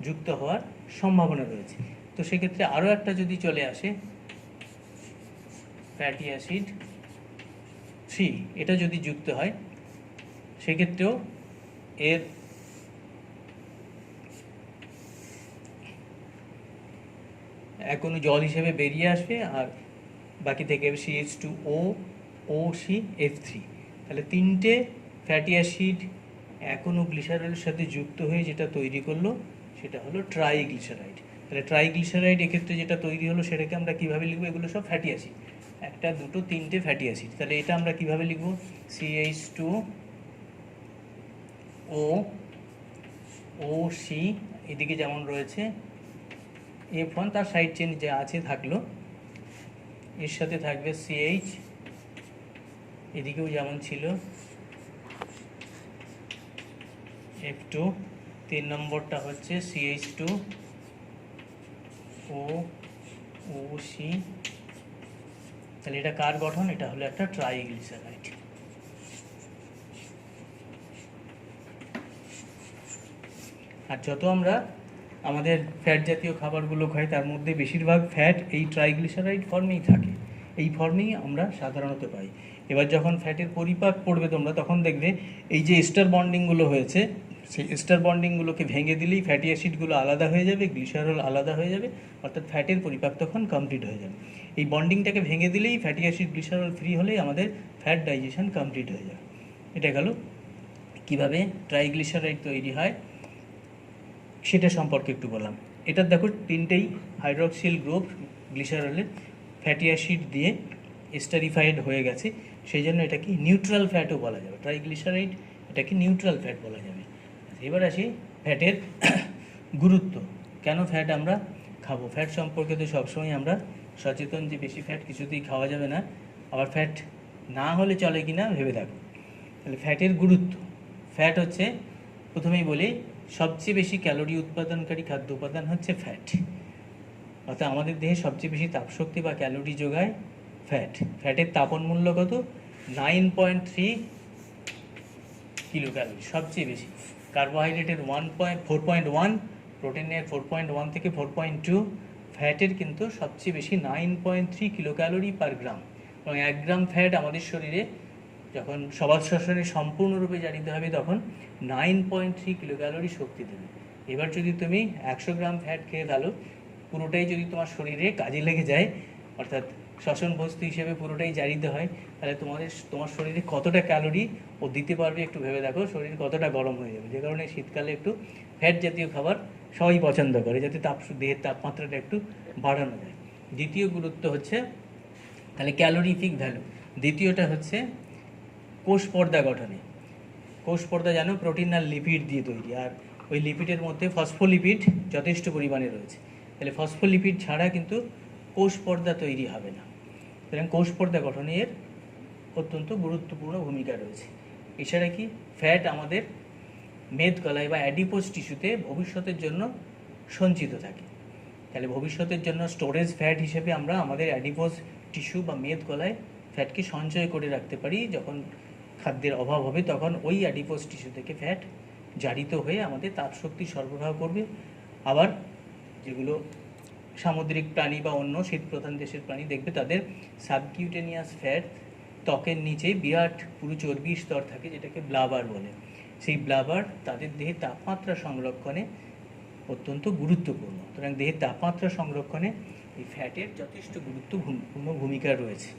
S1: যুক্ত হওয়ার সম্ভাবনা রয়েছে। তো সেক্ষেত্রে আরও একটা যদি চলে আসে ফ্যাটি অ্যাসিড 3, এটা যদি যুক্ত হয় সেক্ষেত্রেও এর এক অণু জল হিসেবে বেরিয়ে আসবে, আর বাকি থেকে CH2O OC F3। তাহলে তিনটে ফ্যাটি অ্যাসিড এক অণু গ্লিসারলের সাথে যুক্ত হয়ে যেটা তৈরি করলো সেটা হলো ট্রাইগ্লিসারাইড। তাহলে ট্রাইগ্লিসারাইড এক্ষেত্রে যেটা তৈরি হলো সেটাকে আমরা কীভাবে লিখবো, এগুলো সব ফ্যাটি অ্যাসিড, একটা দুটো তিনটে ফ্যাটি অ্যাসিড। তাহলে এটা আমরা কীভাবে লিখবো, CH2O OC, এদিকে যেমন রয়েছে F1, তার সাইড চেন যে আছে থাকলো, এর সাথে থাকবে CH, এদিকেও যেমন ছিল F2, 3 নম্বরটা হচ্ছে CH2O OC। তাহলে এটা কার গঠন, এটা হলো একটা ট্রাইগ্লিসারাইড। আর যত আমরা আমাদের ফ্যাট জাতীয় খাবারগুলো খাই তার মধ্যে বেশিরভাগ ফ্যাট এই ট্রাইগ্লিসারাইড ফর্মেই থাকে, এই ফর্মেই আমরা সাধারণত পাই। এবার যখন ফ্যাটের পরিপাক পড়বে তোমরা, তখন দেখবে এই যে এস্টার বন্ডিংগুলো হয়েছে, সেই এস্টার বন্ডিংগুলোকে ভেঙে দিলেই ফ্যাটি অ্যাসিডগুলো আলাদা হয়ে যাবে, গ্লিসারল আলাদা হয়ে যাবে, অর্থাৎ ফ্যাটের পরিপাক তখন কমপ্লিট হয়ে যাবে। এই বন্ডিংটাকে ভেঙে দিলেই ফ্যাটি অ্যাসিড গ্লিসারল ফ্রি হলেই আমাদের ফ্যাট ডাইজেশন কমপ্লিট হয়ে যাবে। এটা গেল কীভাবে ট্রাইগ্লিসারাইড তৈরি হয় সেটা সম্পর্কে একটু বললাম। এটা দেখো তিনটেই হাইড্রক্সিল গ্রুপ গ্লিসারলের ফ্যাটি অ্যাসিড দিয়ে এস্টারিফাইড হয়ে গেছে, সেই জন্য এটাকে নিউট্রাল ফ্যাটও বলা যাবে। ট্রাইগ্লিসারাইড এটাকে নিউট্রাল ফ্যাট বলা যাবে। এবার আসি ফ্যাটের গুরুত্ব, কেন ফ্যাট আমরা খাবো। ফ্যাট সম্পর্কে তো সবসময় আমরা সচেতন যে বেশি ফ্যাট কিছুতেই খাওয়া যাবে না, আবার ফ্যাট না হলে চলে কি না ভেবে দেখো। তাহলে ফ্যাটের গুরুত্ব, ফ্যাট হচ্ছে প্রথমেই বলি সবচেয়ে বেশি ক্যালোরি উৎপাদনকারী খাদ্য উপাদান হচ্ছে ফ্যাট, অর্থাৎ আমাদের দেহে সবচেয়ে বেশি তাপশক্তি বা ক্যালোরি যোগায় ফ্যাট। ফ্যাটের তাপন মূল্য কত, 9.3 কিলো ক্যালোরি, সবচেয়ে বেশি। কার্বোহাইড্রেটের 4.1, প্রোটিনের 4.1 থেকে 4.2, ফ্যাটের কিন্তু সবচেয়ে বেশি 9.3 কিলো ক্যালোরি পার গ্রাম। এবং 1 গ্রাম ফ্যাট আমাদের শরীরে যখন সবাদ শ্বসনে সম্পূর্ণরূপে জারিত হবে তখন 9.3 কিলো ক্যালোরি শক্তি দেবে। এবার যদি তুমি 100 গ্রাম ফ্যাট খেয়ে ফেলো, পুরোটাই যদি তোমার শরীরে কাজে লেগে যায়, অর্থাৎ শ্বসন বস্তু হিসেবে পুরোটাই জারিত হয়, তাহলে তোমার শরীরে কতটা ক্যালোরি ও দিতে পারবে একটু ভেবে দেখো, শরীর কতটা গরম হয়ে যাবে। যে কারণে শীতকালে একটু ফ্যাট জাতীয় খাবার সবাই পছন্দ করে, যাতে দেহের তাপমাত্রাটা একটু বাড়ানো যায়। দ্বিতীয় গুরুত্ব হচ্ছে তাহলে ক্যালোরিফিক ভ্যালু। দ্বিতীয়টা হচ্ছে কোষ পর্দা গঠনে। কোষ পর্দা জানো প্রোটিন আর লিপিড দিয়ে তৈরি, আর ওই লিপিডের মধ্যে ফসফোলিপিড যথেষ্ট পরিমাণে রয়েছে। তাহলে ফসফোলিপিড ছাড়া কিন্তু কোষ পর্দা তৈরি হবে না। সুতরাং কোষ পর্দা গঠনে এর অত্যন্ত গুরুত্বপূর্ণ ভূমিকা রয়েছে। এছাড়া কি ফ্যাট আমাদের মেদকলায় বা অ্যাডিপোজ টিস্যুতে ভবিষ্যতের জন্য সঞ্চিত থাকে। তাহলে ভবিষ্যতের জন্য স্টোরেজ ফ্যাট হিসেবে আমরা আমাদের অ্যাডিপোজ টিস্যু বা মেদকলায় ফ্যাটকে সঞ্চয় করে রাখতে পারি। যখন খাদ্যের অভাব হবে তখন ওই অ্যাডিপোজ টিস্যু থেকে ফ্যাট জারিত হয়ে আমাদের তাপশক্তি সরবরাহ করবে। আবার যেগুলো সামুদ্রিক প্রাণী বা অন্য শীতপ্রধান দেশের প্রাণী দেখবে তাদের সাবকিউটেনিয়াস ফ্যাট, ত্বকের নিচে বিরাট পুরো চর্বির স্তর থাকে যেটাকে ব্লাবার বলে। সেই ব্লাবার তাদের দেহে তাপমাত্রা সংরক্ষণে অত্যন্ত গুরুত্বপূর্ণ। সুতরাং দেহের তাপমাত্রা সংরক্ষণে এই ফ্যাটের যথেষ্ট গুরুত্বপূর্ণ ভূমিকা রয়েছে।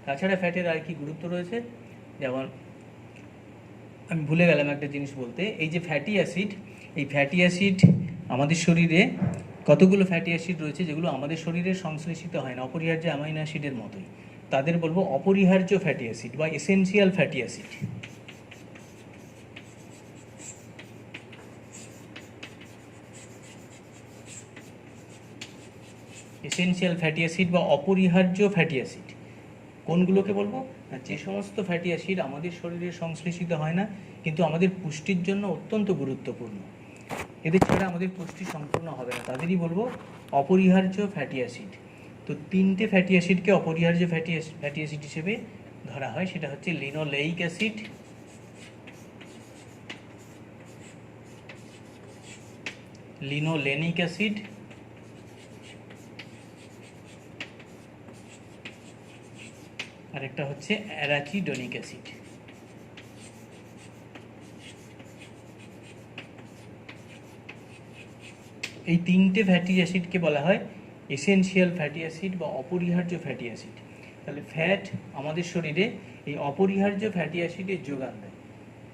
S1: তাছাড়া ফ্যাটের আর কি গুরুত্ব রয়েছে, যেমন আমি ভুলে গেলাম একটা জিনিস বলতে, এই যে ফ্যাটি অ্যাসিড, এই ফ্যাটি অ্যাসিড আমাদের শরীরে কতগুলো ফ্যাটি অ্যাসিড রয়েছে যেগুলো আমাদের শরীরে সংশ্লেষিত হয় না, অপরিহার্য অ্যামাইনো অ্যাসিডের মতোই। তাদের বলবো অপরিহার্য ফ্যাটি অ্যাসিড বা essential fatty acid. Essential fatty acid বা অপরিহার্য ফ্যাটি অ্যাসিড কোনগুলোকে বলবো? না, যে সমস্ত ফ্যাটি অ্যাসিড আমাদের শরীরে সংশ্লেষিত হয় না কিন্তু আমাদের পুষ্টির জন্য অত্যন্ত গুরুত্বপূর্ণ, এদের ছাড়া আমাদের পুষ্টি সম্পূর্ণ হবে না, তাদেরই বলবো অপরিহার্য ফ্যাটি অ্যাসিড। তো তিনটে ফ্যাটি অ্যাসিডকে অপরিহার্য ফ্যাটি অ্যাসিড হিসেবে ধরা হয়, সেটা হচ্ছে লিনোলেইক অ্যাসিড, লিনোলেনিক অ্যাসিড আর একটা হচ্ছে অ্যারাচিডোনিক অ্যাসিড। এই তিনটে ফ্যাটি অ্যাসিডকে বলা হয় এসেনশিয়াল ফ্যাটি অ্যাসিড বা অপরিহার্য ফ্যাটি অ্যাসিড। তাহলে ফ্যাট আমাদের শরীরে এই অপরিহার্য ফ্যাটি অ্যাসিডের যোগান দেয়,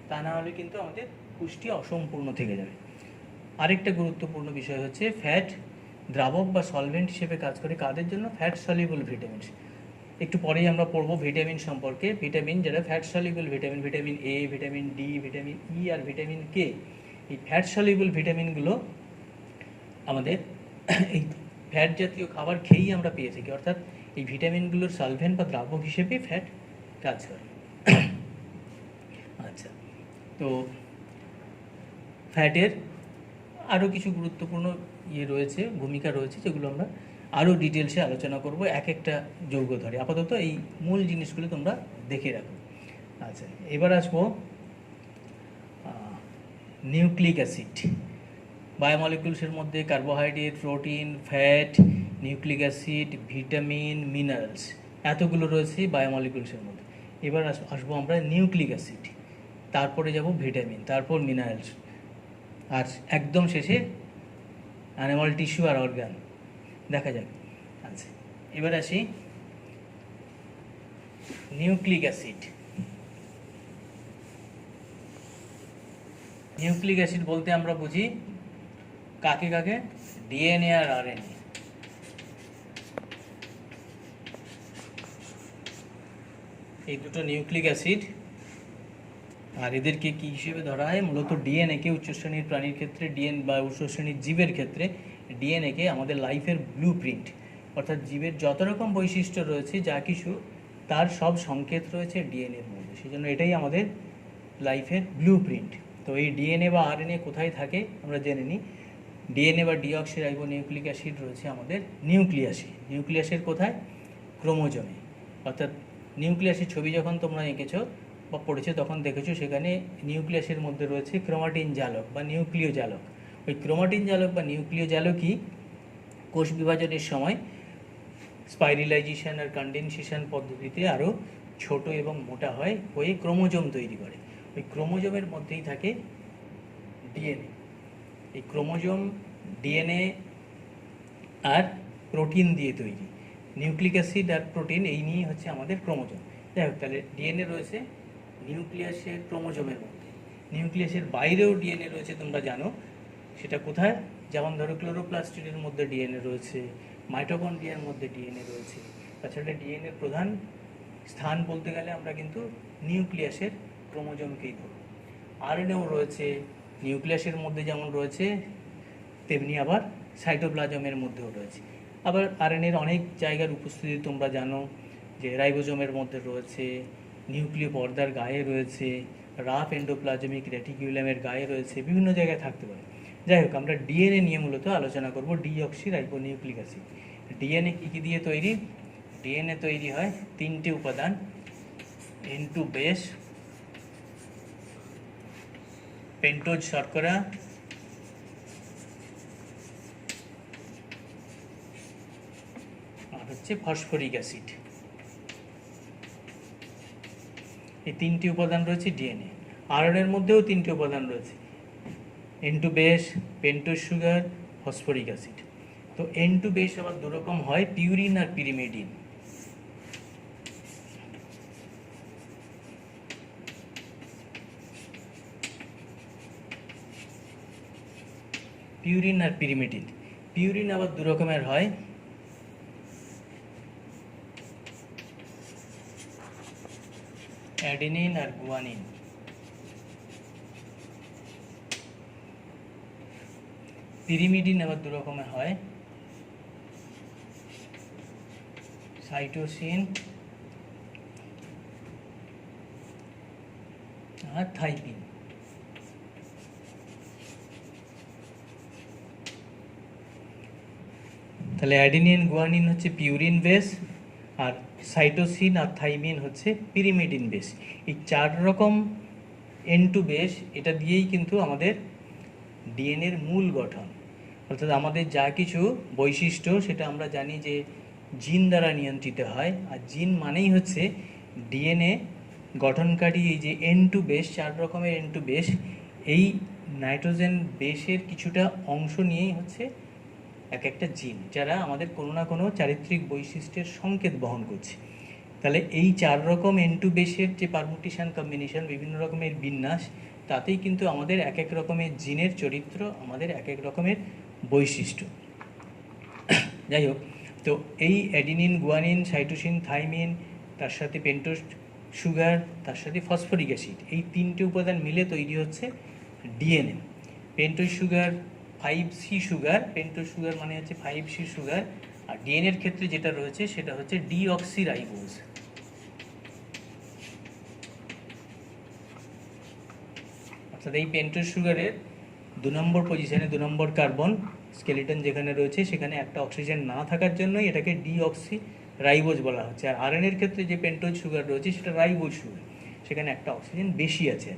S1: তা না হলে কিন্তু আমাদের পুষ্টি অসম্পূর্ণ থেকে যাবে। আরেকটা গুরুত্বপূর্ণ বিষয় হচ্ছে ফ্যাট দ্রাবক বা সলভেন্ট হিসেবে কাজ করে কাদের জন্য? Fat soluble vitamin. একটু পরেই আমরা পড়বো ভিটামিন সম্পর্কে। ভিটামিন যারা fat soluble vitamin, vitamin A, vitamin D, vitamin E আর ভিটামিন কে, এই ফ্যাট সলিউবল ভিটামিনগুলো আমাদের এই ফ্যাট জাতীয় খাবার খেয়েই আমরা পেয়ে থাকি, অর্থাৎ এই ভিটামিনগুলোর সলভেন্ট বা দ্রাবক হিসেবে ফ্যাট কাজ করে। আচ্ছা, তো ফ্যাটের আরও কিছু গুরুত্বপূর্ণ রয়েছে, ভূমিকা রয়েছে, যেগুলো আমরা আরও ডিটেলসে আলোচনা করব এক একটা যৌগ ধরে। আপাতত এই মূল জিনিসগুলো তোমরা দেখে রাখো। আচ্ছা, এবার আসবো নিউক্লিক অ্যাসিড। বায়োমলিকুলসের মধ্যে carbohydrate, protein, fat, nucleic acid, vitamin, minerals এতগুলো রয়েছে বায়োমলিকুলসের মধ্যে। এবার আসবো আমরা নিউক্লিক অ্যাসিড, তারপরে যাব ভিটামিন, তারপর মিনারেলস, আর একদম শেষে অ্যানিমাল টিস্যু আর অর্গান। দেখা যাক। আচ্ছা, এবার আসি নিউক্লিক অ্যাসিড। নিউক্লিক অ্যাসিড বলতে আমরা বুঝি কাকে কাকে? ডিএনএ আর আরএনএ। এই দুটো নিউক্লিক অ্যাসিড, আর এদেরকে কি হিসেবে ধরা হয়? মূলত ডিএনএকে উচ্চ শ্রেণীর প্রাণীর ক্ষেত্রে বা উচ্চ শ্রেণীর জীবের ক্ষেত্রে ডিএনএকে আমাদের লাইফের ব্লু প্রিন্ট, অর্থাৎ জীবের যত রকম বৈশিষ্ট্য রয়েছে যা কিছু, তার সব সংকেত রয়েছে ডিএনএর মধ্যে, সেই জন্য এটাই আমাদের লাইফের ব্লু প্রিন্ট। তো এই ডিএনএ বা আরএনএ কোথায় থাকে আমরা জেনে নিই। ডিএনএ বা ডিঅক্সিরাইবো নিউক্লিক অ্যাসিড রয়েছে আমাদের নিউক্লিয়াসে। নিউক্লিয়াসের কোথায়? ক্রোমোজোমে। অর্থাৎ নিউক্লিয়াসের ছবি যখন তোমরা এঁকেছো বা পড়েছো তখন দেখেছো সেখানে নিউক্লিয়াসের মধ্যে রয়েছে ক্রোমাটিন জালক বা নিউক্লিয় জালক। ওই ক্রোমাটিন জালক বা নিউক্লিয় জালকই কোষ বিভাজনের সময় স্পাইরালাইজেশন আর কনডেনসেশন পদ্ধতিতে আরও ছোট এবং মোটা হয়ে ক্রোমোজোম তৈরি করে। ওই ক্রোমোজোমের মধ্যেই থাকে ডিএনএ। এই ক্রোমোজোম ডিএনএ আর প্রোটিন দিয়ে তৈরি। নিউক্লিক অ্যাসিড আর প্রোটিন এই নিয়ে হচ্ছে আমাদের ক্রোমোজোম। যাই হোক, তাহলে ডিএনএ রয়েছে নিউক্লিয়াসের ক্রোমোজোমের মধ্যে। নিউক্লিয়াসের বাইরেও ডিএনএ রয়েছে, তোমরা জানো। সেটা কোথায়? যেমন ধরো ক্লোরোপ্লাস্টের মধ্যে ডিএনএ রয়েছে, মাইটোকন্ড্রিয়ার মধ্যে ডিএনএ রয়েছে। তাছাড়া ডিএনএর প্রধান স্থান বলতে গেলে আমরা কিন্তু নিউক্লিয়াসের ক্রোমোজোমকেই ধরব। আরএনএও রয়েছে নিউক্লিয়াসের মধ্যে, যেমন রয়েছে তেমনি আবার সাইটোপ্লাজমের মধ্যেও রয়েছে। আবার আরএনএর অনেক জায়গার উপস্থিতি তোমরা জানো, যে রাইবোজোমের মধ্যে রয়েছে, নিউক্লিয় পর্দার গায়ে রয়েছে, রাফ এন্ডোপ্লাজমিক রেটিকুলামের গায়ে রয়েছে, বিভিন্ন জায়গায় থাকতে পারে। যাই হোক, আমরা ডিএনএ নিয়ে মূলত আলোচনা করব, ডিঅক্সিরাইবো নিউক্লিক অ্যাসিড। ডিএনএ কী কী দিয়ে তৈরি? ডিএনএ তৈরি হয় তিনটে উপাদান, N2 বেস, পেন্টোজ শর্করা আর হচ্ছে ফসফরিক অ্যাসিড। এই তিনটি উপাদান রয়েছে ডিএনএ। আরএনএর মধ্যেও তিনটি উপাদান রয়েছে, N2 base, pentose sugar, phosphoric acid. তো N2 বেস আবার দুরকম হয়, পিউরিন আর পিরিমিডিন। পিউরিন আর পিরিমিডিন। পিউরিন আবার দু রকমের হয়, অ্যাডেনিন আর গুয়ানিন। পিরিমিডিন আবার দু রকমের হয়, সাইটোসিন আর থাইমিন। তাহলে অ্যাডেনিন গুয়ানিন হচ্ছে পিউরিন বেস, আর সাইটোসিন আর থাইমিন হচ্ছে পিরিমিডিন বেস। এই 4 রকম N2 বেস, এটা দিয়েই কিন্তু আমাদের ডিএনএর মূল গঠন। অর্থাৎ আমাদের যা কিছু বৈশিষ্ট্য সেটা আমরা জানি যে জিন দ্বারা নিয়ন্ত্রিত হয়, আর জিন মানেই হচ্ছে ডিএনএ গঠনকারী এই যে N2 বেস, 4 রকমের N2 বেস, এই নাইট্রোজেন বেসের কিছুটা অংশ নিয়েই হচ্ছে এক একটা জিন, যারা আমাদের কোনো না কোনো চারিত্রিক বৈশিষ্ট্যের সংকেত বহন করছে। তাহলে এই 4 রকম N2 বেসের যে পারমুটেশন কম্বিনেশন, বিভিন্ন রকমের বিন্যাস, তাতেই কিন্তু আমাদের এক এক রকমের জিনের চরিত্র, আমাদের এক এক রকমের বৈশিষ্ট্য। যাই হোক, তো এই অ্যাডিনিন গুয়ানিন সাইটোসিন থাইমিন, তার সাথে পেন্টোজ সুগার, তার সাথে ফসফরিক অ্যাসিড, এই 3টে উপাদান মিলে তৈরি হচ্ছে DNA. Pentose sugar 5C sugar, pentose sugar মানে হচ্ছে 5C সুগার, আর ডিএনএর ক্ষেত্রে যেটা রয়েছে সেটা হচ্ছে ডিঅক্সিরাইবোজ। অর্থাৎ এই পেন্টোজ সুগারের 2 নম্বর পজিশনে 2 নম্বর কার্বন স্কেলিটন যেখানে রয়েছে সেখানে একটা অক্সিজেন না থাকার জন্যই এটাকে ডিঅক্সিরাইবোজ বলা হচ্ছে। আর আরএনএর ক্ষেত্রে যে পেন্টোজ সুগার রয়েছে সেটা রাইবোজ সুগার, সেখানে একটা অক্সিজেন বেশি আছে।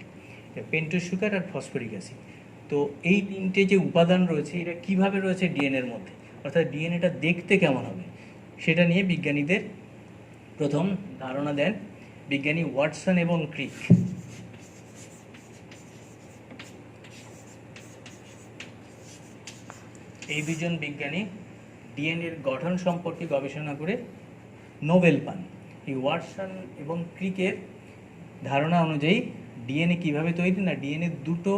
S1: পেন্টোজ সুগার আর ফসফরিক অ্যাসিড, তো এই 3টে যে উপাদান রয়েছে এটা কিভাবে রয়েছে ডিএনএর মধ্যে, অর্থাৎ ডিএনএটা দেখতে কেমন হবে, সেটা নিয়ে বিজ্ঞানীদের প্রথম ধারণা দেন বিজ্ঞানী ওয়াটসন এবং ক্রিক। এই দুজন বিজ্ঞানী ডিএনএর গঠন সম্পর্কে গবেষণা করে নোবেল পান। এই ওয়াটসন এবং ক্রিকের ধারণা অনুযায়ী ডিএনএ কীভাবে তৈরি, না ডিএনএ 2টো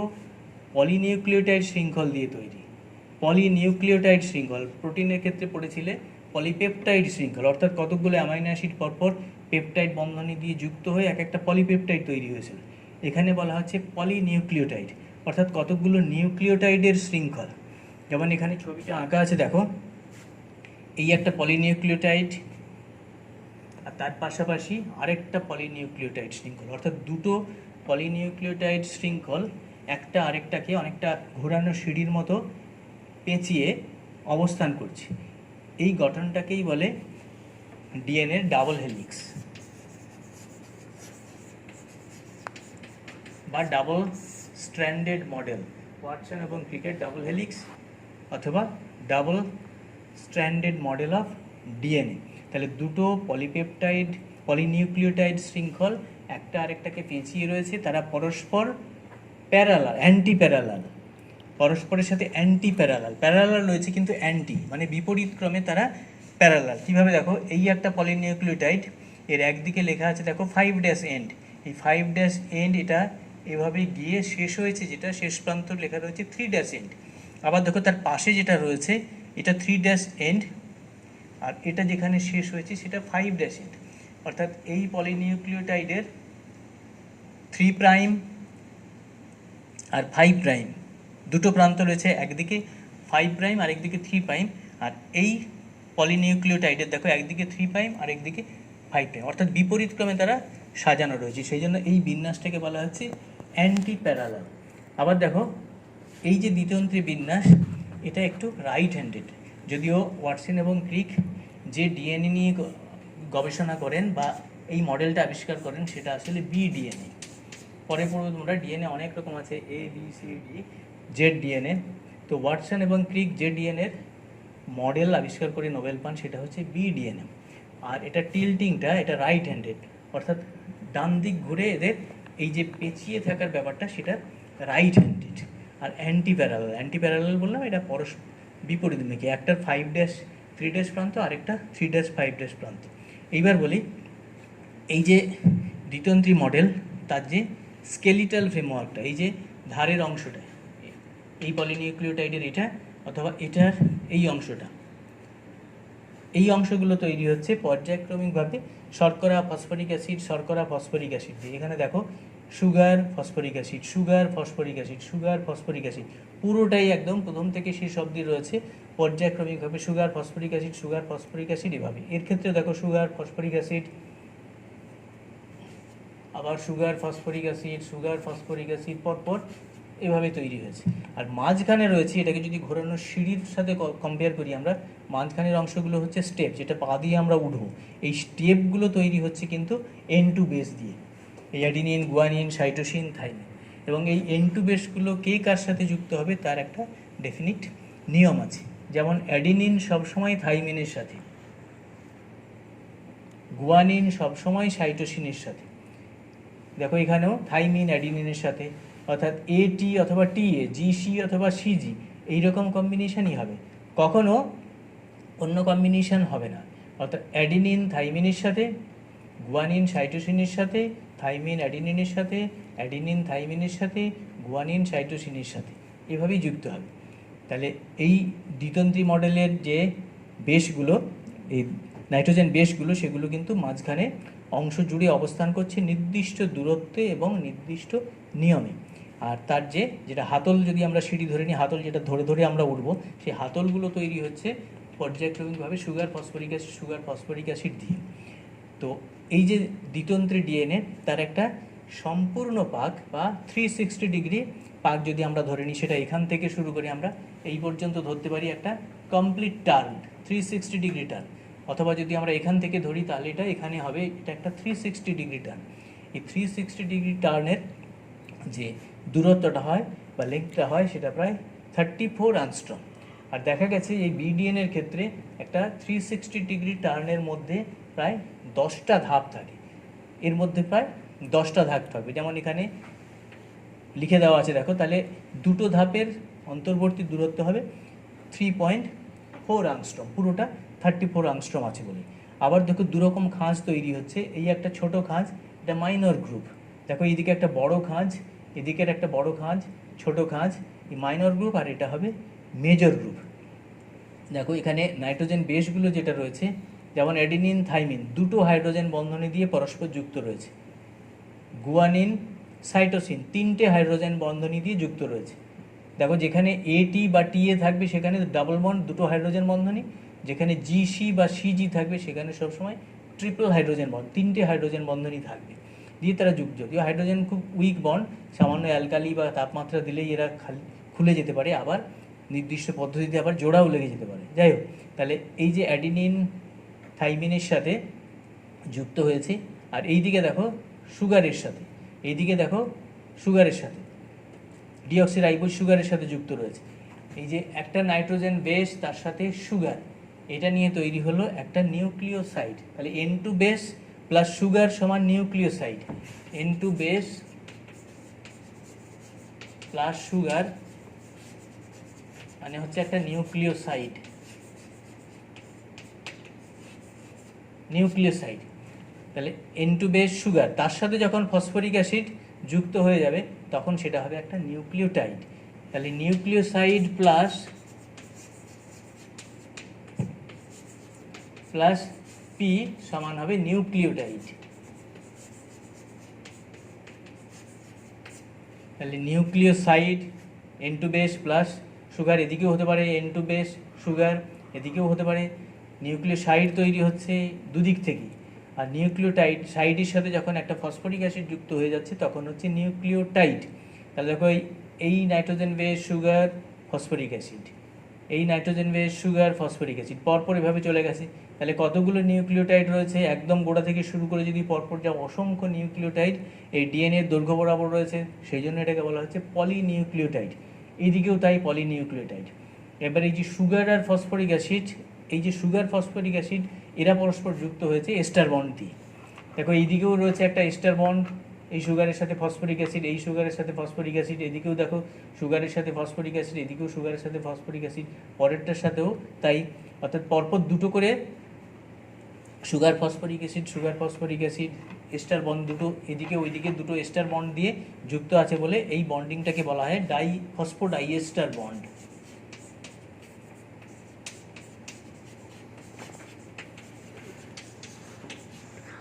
S1: পলিনিউক্লিওটাইড শৃঙ্খল দিয়ে তৈরি। পলিনিউক্লিওটাইড শৃঙ্খল, প্রোটিনের ক্ষেত্রে পড়েছিলে পলিপেপটাইড শৃঙ্খল, অর্থাৎ কতকগুলো অ্যামাইনো অ্যাসিড পরপর পেপটাইড বন্ধনী দিয়ে যুক্ত হয়ে এক একটা পলিপেপটাইড তৈরি হয়েছিল। এখানে বলা হচ্ছে পলিনিউক্লিওটাইড, অর্থাৎ কতকগুলো নিউক্লিওটাইডের শৃঙ্খল। যেমন এখানে ছবিটা আঁকা আছে দেখো, এই একটা পলিনিউক্লিওটাইড আর তার পাশাপাশি আরেকটা পলিনিউক্লিওটাইড শৃঙ্খল, অর্থাৎ 2টো পলিনিউক্লিওটাইড শৃঙ্খল একটা আরেকটাকে অনেকটা ঘোরানো সিঁড়ির মতো পেঁচিয়ে অবস্থান করছে। এই গঠনটাকেই বলে ডিএনএর ডাবল হেলিক্স বা ডাবল স্ট্র্যান্ডেড মডেল। ওয়াটসন এবং ক্রিকের ডাবল হেলিক্স অথবা double stranded model of DNA. তাহলে 2টো পলিপেপটাইড পলিনিউক্লিওটাইড শৃঙ্খল একটা আরেকটাকে পেঁচিয়ে রয়েছে, তারা পরস্পর প্যারালাল, অ্যান্টি প্যারালাল, পরস্পরের সাথে অ্যান্টি প্যারালাল, প্যারালাল রয়েছে কিন্তু অ্যান্টি মানে বিপরীত ক্রমে তারা প্যারালাল। কীভাবে দেখো, এই একটা পলিনিউক্লিওটাইড, এর একদিকে লেখা আছে দেখো 5' এন্ড, এই 5' এন্ড এটা এভাবে গিয়ে শেষ হয়েছে, যেটা শেষ প্রান্ত লেখা রয়েছে 3' এন্ড। আবার দেখো তার পাশে যেটা রয়েছে এটা 3' এন্ড, আর এটা যেখানে শেষ হয়েছে সেটা 5' এন্ড। অর্থাৎ এই পলিনিউক্লিওটাইডের 3' আর 5' দুটো প্রান্ত রয়েছে, একদিকে 5' আর একদিকে 3', আর এই পলিনিউক্লিওটাইডের দেখো একদিকে 3' আর একদিকে 5', অর্থাৎ বিপরীত ক্রমে তারা সাজানো রয়েছে, সেই জন্য এই বিন্যাসটাকে বলা হচ্ছে অ্যান্টি প্যারালাল। আবার দেখো এই যে দ্বিতন্ত্রী বিন্যাস, এটা একটু রাইট হ্যান্ডেড, যদিও ওয়াটসন এবং ক্রিক যে ডিএনএ নিয়ে গবেষণা করেন বা এই মডেলটা আবিষ্কার করেন সেটা আসলে বিডিএনএ। পরে পড়বো তোমরা, ডিএনএ অনেক রকম আছে, ABCD জেড ডিএনএ। তো ওয়াটসন এবং ক্রিক যে ডিএনএর মডেল আবিষ্কার করে নোবেল পান সেটা হচ্ছে বিডিএনএ। আর এটা টিল্টিংটা এটা রাইট হ্যান্ডেড, অর্থাৎ ডান দিক ঘুরে এদের এই যে পেঁচিয়ে থাকার ব্যাপারটা সেটা রাইট হ্যান্ডেড। আর অ্যান্টি প্যারালাল বললাম, এটা বিপরীত দিকে, একটার 5' 3' প্রান্ত, আরেকটা 3' 5' প্রান্ত। এইবার বলি এই যে দ্বিতন্ত্রী মডেল, তার যে স্কেলিটাল ফ্রেমওয়ার্কটা, এই যে ধারের অংশটা, এই পলিনিউক্লিওটাইডের এটা অথবা এটার এই অংশটা, এই অংশগুলো তৈরি হচ্ছে পর্যায়ক্রমিকভাবে শর্করা ফসফরিক অ্যাসিড শর্করা ফসফরিক অ্যাসিড দিয়ে। এখানে দেখো sugar phosphoric acid sugar phosphoric acid sugar phosphoric acid পুরোটাই একদম প্রথম থেকে শেষ অবধি রয়েছে পর্যায়ক্রমিকভাবে সুগার ফসফরিক অ্যাসিড এভাবে। এর ক্ষেত্রে দেখো সুগার ফসফরিক অ্যাসিড, আবার সুগার ফসফরিক অ্যাসিড পরপর এভাবে তৈরি হয়েছে। আর মাঝখানে রয়েছে, এটাকে যদি ঘোরানো সিঁড়ির সাথে কম্পেয়ার করি আমরা, মাঝখানের অংশগুলো হচ্ছে স্টেপ, যেটা পা দিয়ে আমরা উঠবো। এই স্টেপগুলো তৈরি হচ্ছে কিন্তু N2 বেস দিয়ে, এই অ্যাডিনিন, গুয়ানিন, সাইটোসিন, থাইমিন। এবং এই N2 বেসগুলো কে কার সাথে যুক্ত হবে তার একটা ডেফিনিট নিয়ম আছে। যেমন অ্যাডিনিন সবসময় থাইমিনের সাথে, গুয়ানিন সবসময় সাইটোসিনের সাথে। দেখো এখানেও থাইমিন অ্যাডিনিনের সাথে, অর্থাৎ AT অথবা TA, GC অথবা CG এইরকম কম্বিনেশনই হবে, কখনো অন্য কম্বিনেশন হবে না। অর্থাৎ অ্যাডিনিন থাইমিনের সাথে, গুয়ানিন সাইটোসিনের সাথে, থাইমিন অ্যাডিনিনের সাথে, অ্যাডিনিন থাইমিনের সাথে, গুয়ানিন সাইটোসিনের সাথে, এভাবেই যুক্ত হবে। তাহলে এই দ্বিতন্ত্রী মডেলের যে বেসগুলো, এই নাইট্রোজেন বেসগুলো, সেগুলো কিন্তু মাঝখানে অংশ জুড়ে অবস্থান করছে নির্দিষ্ট দূরত্বে এবং নির্দিষ্ট নিয়মে। আর তার যেটা হাতল, যদি আমরা সিঁড়ি ধরে নিই, হাতল যেটা ধরে ধরে আমরা উঠবো, সেই হাতলগুলো তৈরি হচ্ছে পর্যায়ক্রমিকভাবে সুগার ফসফরিক অ্যাসিড দিয়ে। তো এই যে দ্বিতন্ত্রী ডিএনএ, তার একটা সম্পূর্ণ পাক বা 360 ডিগ্রি পাক যদি আমরা ধরে নিই, সেটা এখান থেকে শুরু করে আমরা এই পর্যন্ত ধরতে পারি একটা কমপ্লিট টার্ন, 360 ডিগ্রি টার্ন। অথবা যদি আমরা এখান থেকে ধরি তাহলে এটা এখানে হবে, এটা একটা 360 ডিগ্রি টার্ন। এই 360 ডিগ্রি টার্নের যে দূরত্বটা হয় বা লেংথটা হয়, সেটা প্রায় 34 অ্যাংস্ট্রম। আর দেখা গেছে এই বিডিএনের ক্ষেত্রে একটা 360 ডিগ্রি টার্নের মধ্যে প্রায় 10টা ধাপ থাকে, এর মধ্যে প্রায় 10টা ধাপ থাকবে। যেমন এখানে লিখে দেওয়া আছে, দেখো, তাহলে দুটো ধাপের অন্তর্বর্তী দূরত্ব হবে 3.4 অ্যাংস্ট্রম, পুরোটা 34 অ্যাংস্ট্রম আছে বলে। আবার দেখো দুরকম খাঁজ তৈরি হচ্ছে, এই একটা ছোট খাঁজ, এটা মাইনর গ্রুপ। দেখো এইদিকে একটা বড় খাঁজ, এদিকের একটা বড় খাঁজ, ছোট খাঁজ, এই মাইনর গ্রুপ, আর এটা হবে মেজর গ্রুপ। দেখো এখানে নাইট্রোজেন বেসগুলো যেটা রয়েছে, যেমন অ্যাডিনিন থাইমিন, দুটো হাইড্রোজেন বন্ধনী দিয়ে পরস্পর যুক্ত রয়েছে। গুয়ানিন সাইটোসিন, 3টে হাইড্রোজেন বন্ধনী দিয়ে যুক্ত রয়েছে। দেখো যেখানে AT বা TA থাকবে সেখানে ডাবল বন্ড, দুটো হাইড্রোজেন বন্ধনী। যেখানে GC বা CG থাকবে সেখানে সবসময় ট্রিপল হাইড্রোজেন বন্ড, 3টে হাইড্রোজেন বন্ধনী থাকবে, দিয়ে তারা যুক্ত। যদিও হাইড্রোজেন খুব উইক বন্ড, সামান্য অ্যালকালি বা তাপমাত্রা দিলেই এরা খুলে যেতে পারে, আবার নির্দিষ্ট পদ্ধতিতে আবার জোড়াও লেগে যেতে পারে। যাই হোক, তাহলে এই যে অ্যাডিনিন থাইমিনের সাথে যুক্ত হয়েছে, আর এইদিকে দেখো সুগারের সাথে, এইদিকে দেখো সুগারের সাথে, ডিঅক্সিরাইবোজ সুগারের সাথে যুক্ত রয়েছে। এই যে একটা নাইট্রোজেন বেস, তার সাথে সুগার, এটা নিয়ে তৈরি হলো একটা নিউক্লিওসাইড। তাহলে N2 বেস প্লাস সুগার সমান nucleoside. N2 base plus sugar মানে হচ্ছে একটা নিউক্লিওসাইড। তাহলে N2 বেস সুগার, তার সাথে যখন ফসফরিক অ্যাসিড যুক্ত হয়ে যাবে তখন সেটা হবে একটা নিউক্লিওটাইড। তাহলে নিউক্লিওসাইড প্লাস পি সমান হবে নিউক্লিওটাইড। তাহলে nucleoside N2 base plus sugar, এদিকেও হতে পারে N2 বেস সুগার, এদিকেও হতে পারে। নিউক্লিওসাইড তৈরি হচ্ছে দুদিক থেকেই, আর নিউক্লিওটাইড সাইডের সাথে যখন একটা ফসফরিক অ্যাসিড যুক্ত হয়ে যাচ্ছে তখন হচ্ছে নিউক্লিওটাইড। তাহলে দেখো এই nitrogen base sugar phosphoric acid, এই nitrogen base sugar phosphoric acid, পরপর এভাবে চলে গেছে। তাহলে কতগুলো নিউক্লিওটাইড রয়েছে, একদম গোড়া থেকে শুরু করে যদি পরপর যা অসংখ্য নিউক্লিওটাইড এই ডিএনএর দৈর্ঘ্য বরাবর রয়েছে, সেই জন্য এটাকে বলা হচ্ছে পলিনিউক্লিওটাইড। এইদিকেও তাই পলিনিউক্লিওটাইড। এবার এই যে সুগার আর ফসফরিক অ্যাসিড, এই যে সুগার ফসফরিক অ্যাসিড, এরা পরস্পর যুক্ত হয়েছে এস্টার বন্ড দিয়ে। দেখো এইদিকেও রয়েছে একটা এস্টার বন্ড, এই সুগারের সাথে ফসফরিক অ্যাসিড, এই সুগারের সাথে ফসফরিক অ্যাসিড, এদিকেও দেখো সুগারের সাথে ফসফরিক অ্যাসিড, এদিকেও সুগারের সাথে ফসফরিক অ্যাসিড, পরেরটার সাথেও তাই। অর্থাৎ পরপর দুটো করে sugar phosphoric acid ester bond দুটো, এদিকে ওইদিকে দুটো এস্টার বন্ড দিয়ে যুক্ত আছে বলে এই বন্ডিংটাকে বলা হয় ডাইএস্টার বন্ড।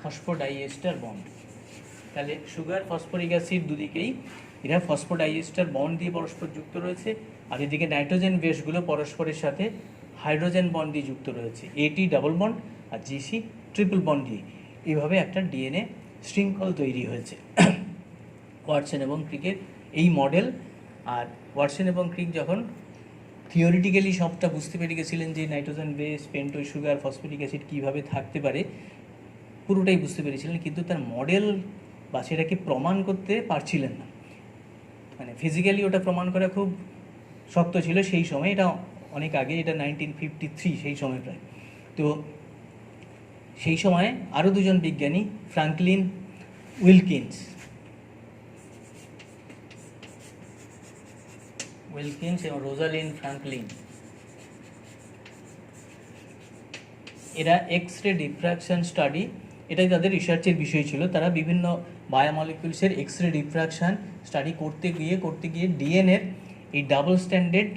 S1: Phosphodiester bond. তাহলে সুগার, ফসফরিক অ্যাসিড দুদিকেই এরা ফসফোডাইএস্টার বন্ড দিয়ে পরস্পর যুক্ত রয়েছে, আর এদিকে নাইট্রোজেন বেসগুলো পরস্পরের সাথে হাইড্রোজেন বন্ড দিয়ে যুক্ত রয়েছে, এটি ডাবল বন্ড আর জিসি ট্রিপল বন্ড দিয়ে। এইভাবে একটা ডিএনএ শৃঙ্খল তৈরি হয়েছে। ওয়াটসন এবং ক্রিকের এই মডেল। আর ওয়াটসন এবং ক্রিক যখন থিওরিটিক্যালি সবটা বুঝতে পেরে গেছিলেন যে nitrogen base, pentose sugar, phosphoric acid কীভাবে থাকতে পারে, পুরোটাই বুঝতে পেরেছিলেন, কিন্তু তার মডেল বা সেটাকে প্রমাণ করতে পারছিলেন না। মানে ফিজিক্যালি ওটা প্রমাণ করা খুব শক্ত ছিল সেই সময়। এটা অনেক আগে, এটা 1953 সেই সময় প্রায়। তো সেই সময় আরও দুজন বিজ্ঞানী, ফ্রাঙ্কলিন উইলকিন্স এবং রোজালিন ফ্রাঙ্কলিন, এরা এক্স রে ডিফ্র্যাকশন স্টাডি, এটাই তাদের রিসার্চের বিষয় ছিল। তারা বিভিন্ন বায়োমলিকিউলসের এক্স রে ডিফ্র্যাকশন স্টাডি করতে গিয়ে ডিএনএর এই ডাবল স্ট্যান্ডার্ড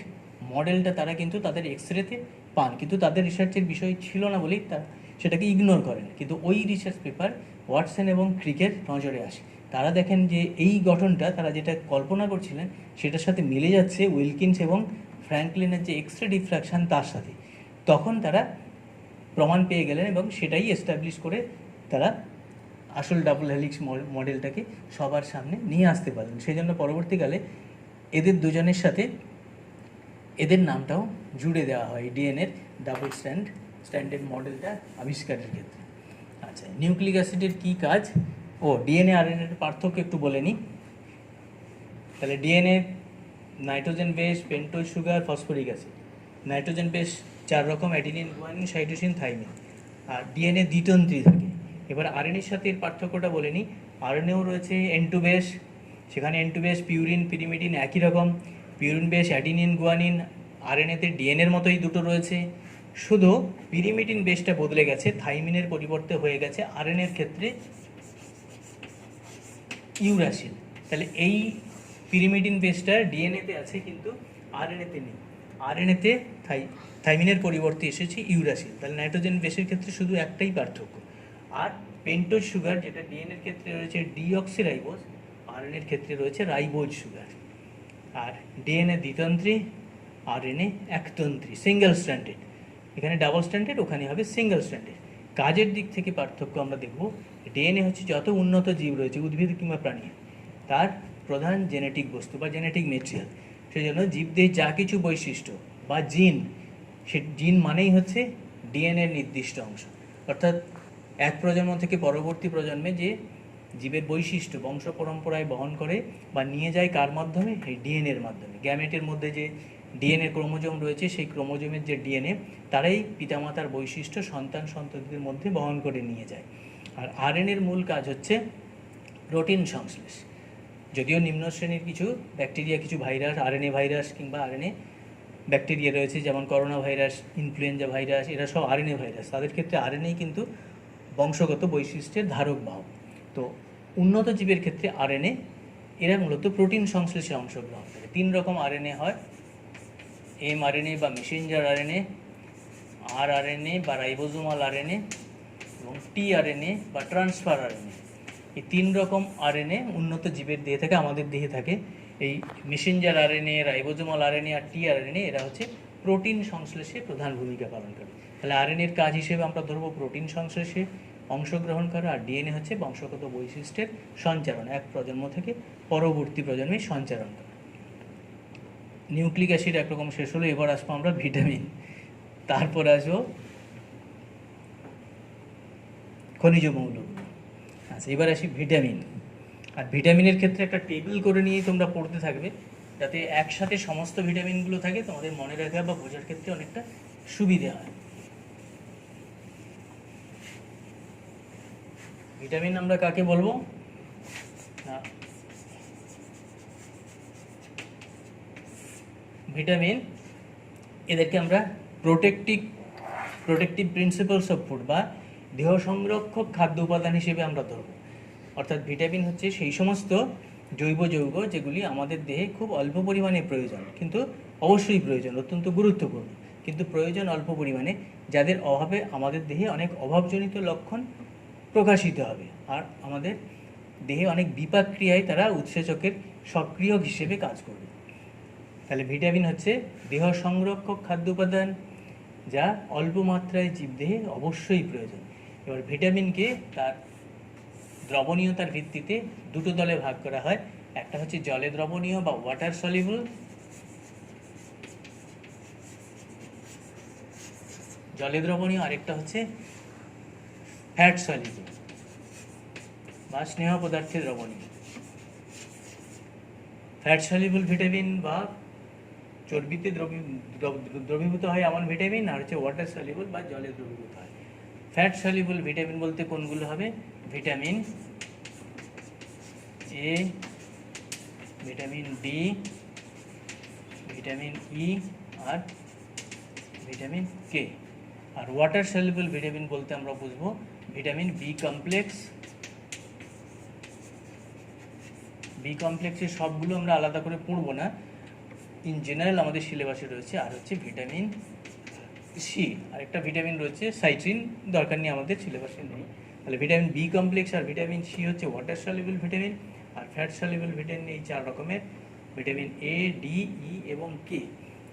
S1: মডেলটা তারা কিন্তু তাদের এক্স রেতে পান, কিন্তু তাদের রিসার্চের বিষয় ছিল না বলেই তারা সেটাকে ইগনোর করেন। কিন্তু ওই রিসার্চ পেপার ওয়াটসন এবং ক্রিকের নজরে আসে। তারা দেখেন যে এই গঠনটা তারা যেটা কল্পনা করছিলেন সেটার সাথে মিলে যাচ্ছে উইলকিন্স এবং ফ্র্যাঙ্কলিনের যে এক্স রে ডিফ্র্যাকশন তার সাথে। তখন তারা প্রমাণ পেয়ে গেলেন এবং সেটাই এস্টাবলিশ করে তারা আসল ডাবল হেলিক্স মডেলটাকে সবার সামনে নিয়ে আসতে পারলেন। সেই জন্য পরবর্তীকালে এদের দুজনের সাথে এদের নামটাও জুড়ে দেওয়া হয় ডিএনএর ডাবল স্ট্যান্ডার্ড মডেলটা আবিষ্কারের ক্ষেত্রে। আচ্ছা, নিউক্লিক অ্যাসিডের কী কাজ? ডিএনএ আরএনএর পার্থক্য একটু বলে নিই। তাহলে DNA nitrogen base, pentose sugar, phosphoric acid. Nitrogen base 4 রকম, অ্যাডিনিন, গুয়ানিন, সাইটোসিন, থাইমিন। আর ডিএনএ দ্বিতন্ত্রী থাকে। এবার আরএনএর সাথে এর পার্থক্যটা বলে নিই। আরএনএও রয়েছে N2 বেস, সেখানে N2 বেস পিউরিন, পিরিমিডিন একই রকম। Purine base adenine, guanine. আরএনএতে ডিএনএর মতোই দুটো রয়েছে, শুধু পিরিমিডিন বেসটা বদলে গেছে, থাইমিনের পরিবর্তে হয়ে গেছে আরএনএর ক্ষেত্রে ইউরাসিল। তাহলে এই পিরিমিডিন বেসটা ডিএনএতে আছে কিন্তু আরএনএতে নেই। আরএনএতে থাইমিনের পরিবর্তে এসেছে ইউরাসিল। তাহলে নাইট্রোজেন বেসের ক্ষেত্রে শুধু একটাই পার্থক্য। আর পেন্টোজ সুগার যেটা ডিএনএর ক্ষেত্রে রয়েছে ডিঅক্সিরাইবোজ, আরএনএর ক্ষেত্রে রয়েছে রাইবোজ সুগার। আর ডিএনএ দ্বিতন্ত্রী, আরএনএ একতন্ত্রী, সিঙ্গেল স্ট্র্যান্ডেড। এখানে ডাবল স্ট্যান্ডার্ড, ওখানে হবে সিঙ্গেল স্ট্যান্ডার্ড। কাজের দিক থেকে পার্থক্য আমরা দেখব। ডিএনএ হচ্ছে যত উন্নত জীব রয়েছে, উদ্ভিদ কিংবা প্রাণী, তার প্রধান জেনেটিক বস্তু বা জেনেটিক মেটেরিয়াল। সেই জন্য জীবদের যা কিছু বৈশিষ্ট্য বা জিন, সে জিন মানেই হচ্ছে ডিএনএর নির্দিষ্ট অংশ। অর্থাৎ এক প্রজন্ম থেকে পরবর্তী প্রজন্মে যে জীবের বৈশিষ্ট্য বংশ পরম্পরায় বহন করে বা নিয়ে যায় কার মাধ্যমে? এই ডিএনএর মাধ্যমে। গ্যামেটের মধ্যে যে ডিএনএ ক্রোমোজোম রয়েছে, সেই ক্রোমোজোমের যে ডিএনএ, তারাই পিতামাতার বৈশিষ্ট্য সন্তানদের মধ্যে বহন করে নিয়ে যায়। আর আরএনএর মূল কাজ হচ্ছে প্রোটিন সংশ্লেষ। যদিও নিম্ন শ্রেণীর কিছু ব্যাকটেরিয়া, কিছু ভাইরাস, আরএনএ ভাইরাস কিংবা আরএনএ ব্যাকটেরিয়া রয়েছে, যেমন করোনা ভাইরাস, ইনফ্লুয়েঞ্জা ভাইরাস, এরা সব আরএনএ ভাইরাস। তাদের ক্ষেত্রে আরএনএ কিন্তু বংশগত বৈশিষ্ট্যের ধারক বাহক। তো উন্নত জীবের ক্ষেত্রে আরএনএ, এরা মূলত প্রোটিন সংশ্লেষে অংশগ্রহণ করে। 3 রকম আরএনএ হয়: এমআরএনএ বা মেসেঞ্জার আরএনএ, আরআরএনএ বা রাইবোজোমাল আরএনএ, এবং টিআরএনএ বা ট্রান্সফার আরএনএ। এই 3 রকম আরএনএ উন্নত জীবের দেহে থাকে, আমাদের দেহে থাকে। এই মেসেঞ্জার আরএনএ, রাইবোজোমাল আরএনএ আর টিআরএনএ, এরা হচ্ছে প্রোটিন সংশ্লেষে প্রধান ভূমিকা পালন করে। তাহলে আরএনএর কাজ হিসেবে আমরা ধরবো প্রোটিন সংশ্লেষে অংশগ্রহণ করা, আর ডিএনএ হচ্ছে বংশগত বৈশিষ্ট্যের সঞ্চারণ, এক প্রজন্ম থেকে পরবর্তী প্রজন্মে সঞ্চারণ করা। নিউক্লিক অ্যাসিড একরকম শেষ হলো, এবার আসবো আমরা ভিটামিন, তারপর আসবো খনিজ মৌল। আচ্ছা, এবার আসি ভিটামিন। আর ভিটামিনের ক্ষেত্রে একটা টেবিল করে নিয়েই তোমরা পড়তে থাকবে, যাতে একসাথে সমস্ত ভিটামিনগুলো থাকে, তোমাদের মনে রাখা বা বোঝার ক্ষেত্রে অনেকটা সুবিধে হয়। ভিটামিন আমরা কাকে বলবো? ভিটামিন, এদেরকে আমরা প্রোটেক্টিভ প্রিন্সিপালস অফ ফুড বা দেহ সংরক্ষক খাদ্য উপাদান হিসেবে আমরা ধরব। অর্থাৎ ভিটামিন হচ্ছে সেই সমস্ত জৈব যৌগ যেগুলি আমাদের দেহে খুব অল্প পরিমাণে প্রয়োজন, কিন্তু অবশ্যই প্রয়োজন, অত্যন্ত গুরুত্বপূর্ণ, কিন্তু প্রয়োজন অল্প পরিমাণে, যাদের অভাবে আমাদের দেহে অনেক অভাবজনিত লক্ষণ প্রকাশিত হবে। আর আমাদের দেহে অনেক বিপাক ক্রিয়ায় তারা উৎসেচকের সক্রিয় হিসেবে কাজ করবে। তাহলে ভিটামিন হচ্ছে দেহ সংরক্ষক খাদ্য উপাদান, যা অল্প মাত্রায় জীবদেহে অবশ্যই প্রয়োজন। এবার ভিটামিনকে তার দ্রবণীয়তার ভিত্তিতে দুটো দলে ভাগ করা হয়। একটা হচ্ছে জলে দ্রবণীয় বা ওয়াটার সলিবল, জলে দ্রবণীয়, আরেকটা হচ্ছে ফ্যাট সলিবল বা স্নেহ পদার্থে দ্রবণীয়। ফ্যাট সলিবল ভিটামিন বা চর্বিতে দ্রবীভূত হয় এমন ভিটামিন, আর হচ্ছে ওয়াটার সলিবল বা জলে দ্রবীভূত হয়। ফ্যাট সলিবল ভিটামিন বলতে কোনগুলো হবে? Vitamin A, vitamin D, vitamin E আর ভিটামিন কে। আর ওয়াটার সলিবল ভিটামিন বলতে আমরা বুঝবো ভিটামিন বি কমপ্লেক্স। বি কমপ্লেক্সের সবগুলো আমরা আলাদা করে পড়বো না, ইন জেনারেল আমাদের সিলেবাসে রয়েছে। আর হচ্ছে ভিটামিন সি, আরেকটা ভিটামিন রয়েছে সাইট্রিন, দরকার নেই, আমাদের সিলেবাসে নেই। তাহলে ভিটামিন বি কমপ্লেক্স আর ভিটামিন সি হচ্ছে ওয়াটার সলিবল ভিটামিন, আর ফ্যাট সলিবল ভিটামিন এই 4 রকমের, ভিটামিন এ, ডি, ই এবং কে।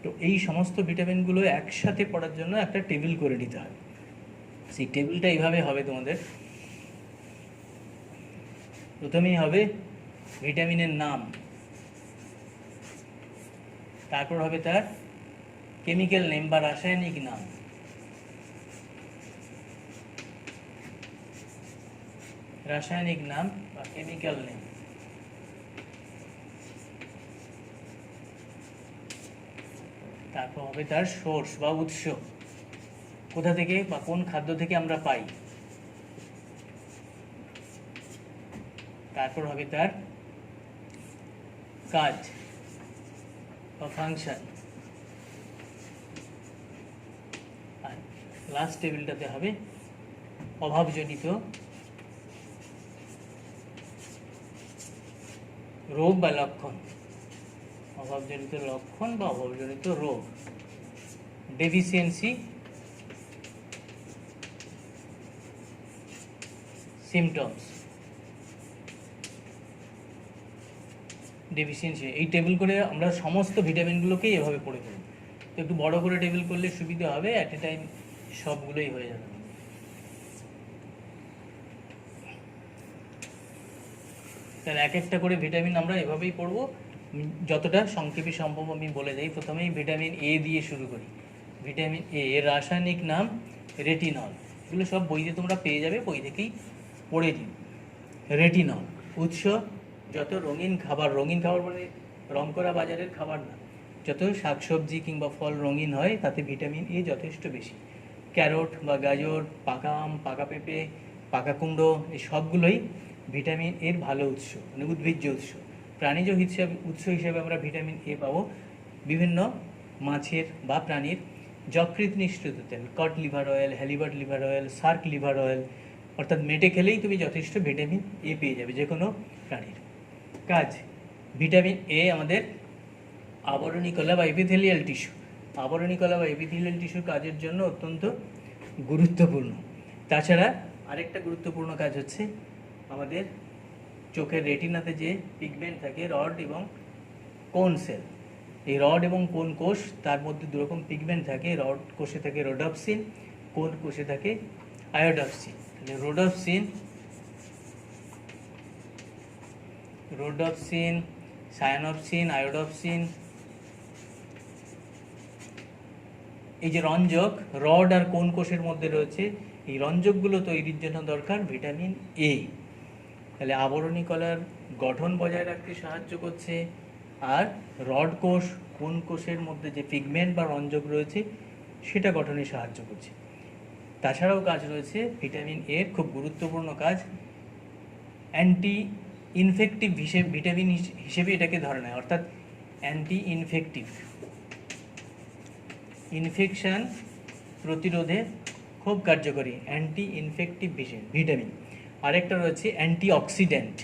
S1: তো এই সমস্ত ভিটামিনগুলো একসাথে পড়ার জন্য একটা টেবিল করে নিতে হবে। সেই টেবিলটা এইভাবে হবে তোমাদের। প্রথমেই হবে ভিটামিনের নাম, তারপর হবে তার কেমিক্যাল নেম বা রাসায়নিক নাম, রাসায়নিক নাম বা কেমিক্যাল নেম, তারপর হবে তার সোর্স বা উৎস, কোথা থেকে বা কোন খাদ্য থেকে আমরা পাই, তারপর হবে তার কাজ বা ফাংশন, আর লাস্ট টেবিলটাতে হবে অভাবজনিত রোগ বা লক্ষণ, অভাবজনিত লক্ষণ বা অভাবজনিত রোগ, ডেফিসিয়েন্সি সিমটমস, ডেফিসিয়েন্সি। এই টেবিল করে আমরা সমস্ত ভিটামিনগুলোকেই এভাবে পড়ে ফেলব। তো একটু বড় করে টেবিল করলে সুবিধা হবে, অ্যাট এ টাইম সবগুলোই হয়ে যাবে। তাহলে এক একটা করে ভিটামিন আমরা এভাবেই পড়ব, যতটা সংক্ষেপে সম্ভব আমি বলে যাই। প্রথমেই ভিটামিন এ দিয়ে শুরু করি। ভিটামিন এ এর রাসায়নিক নাম রেটিনল। এগুলো সব বইতে তোমরা পেয়ে যাবে, বই থেকেই পড়ে নিন। রেটিনল উৎস যত রঙিন খাবার, রঙিন খাবার মানে রং করা বাজারের খাবার না, যত শাকসবজি কিংবা ফল রঙিন হয় তাতে ভিটামিন এ যথেষ্ট বেশি। ক্যারট বা গাজর, পাকা আম, পাকা পেঁপে, পাকা কুমড়ো, এই সবগুলোই ভিটামিন এর ভালো উৎস, মানে উদ্ভিজ্জ উৎস। প্রাণীজ উৎস হিসেবে আমরা ভিটামিন এ পাবো বিভিন্ন মাছের বা প্রাণীর যকৃৎ নিঃসৃত তেল, cod liver oil, halibut liver oil, shark liver oil, অর্থাৎ মেটে খেলেই তুমি যথেষ্ট ভিটামিন এ পেয়ে যাবে যে কোনো প্রাণীর। কাজ, ভিটামিন এ আমাদের আবরণী কলা বা এপিথেলিয়াল টিস্যু, আবরণী কলা বা এপিথেলিয়াল টিস্যুর কাজের জন্য অত্যন্ত গুরুত্বপূর্ণ। তাছাড়া আরেকটা গুরুত্বপূর্ণ কাজ হচ্ছে আমাদের চোখের রেটিনাতে যে পিগমেন্ট থাকে, রড এবং কোন সেল, এই রড এবং কোন কোষ, তার মধ্যে দুরকম পিগমেন্ট থাকে। রড কোষে থাকে রোডপসিন, কোন কোষে থাকে আয়োডপসিন। রোডপসিন, সায়ানপসিন, আয়োডপসিন, এই যে রঞ্জক রড আর কোন কোষের মধ্যে রয়েছে, এই রঞ্জকগুলো তৈরির জন্য দরকার ভিটামিন এ। তাহলে আবরণী কলার গঠন বজায় রাখতে সাহায্য করছে, আর রড কোষ, কোন কোষের মধ্যে যে পিগমেন্ট বা রঞ্জক রয়েছে সেটা গঠনে সাহায্য করছে। তাছাড়াও কাজ রয়েছে ভিটামিন এর, খুব গুরুত্বপূর্ণ কাজ, অ্যান্টি ইনফেক্টিভ ভিটামিন হিসেবে এটাকে ধরা নেয়, অর্থাৎ অ্যান্টি ইনফেক্টিভ, ইনফেকশন প্রতিরোধে খুব কার্যকরী অ্যান্টি ইনফেক্টিভ ভিটামিন। আরেকটা রয়েছে অ্যান্টিঅক্সিডেন্ট,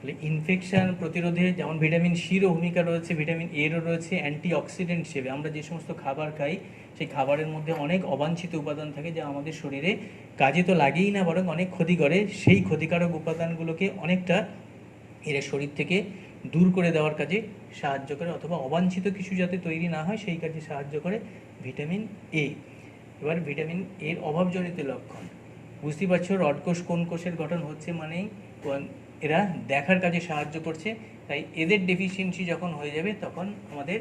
S1: তাহলে ইনফেকশন প্রতিরোধে যেমন ভিটামিন সিরও ভূমিকা রয়েছে, ভিটামিন এরও রয়েছে অ্যান্টিঅক্সিডেন্ট হিসেবে। আমরা যে সমস্ত খাবার খাই সেই খাবারের মধ্যে অনেক অবাঞ্ছিত উপাদান থাকে যা আমাদের শরীরে কাজে তো লাগেই না, বরং অনেক ক্ষতি করে। সেই ক্ষতিকারক উপাদানগুলোকে অনেকটা এরা শরীর থেকে দূর করে দেওয়ার কাজে সাহায্য করে, অথবা অবাঞ্ছিত কিছু যাতে তৈরি না হয় সেই কাজে সাহায্য করে ভিটামিন এ। এবার ভিটামিন এর অভাবজনিত লক্ষণ বুঝতেই পারছো, রডকোষ কোন কোষের গঠন হচ্ছে মানেই এরা দেখার কাজে সাহায্য করছে। তাই এদের ডেফিসিয়েন্সি যখন হয়ে যাবে তখন আমাদের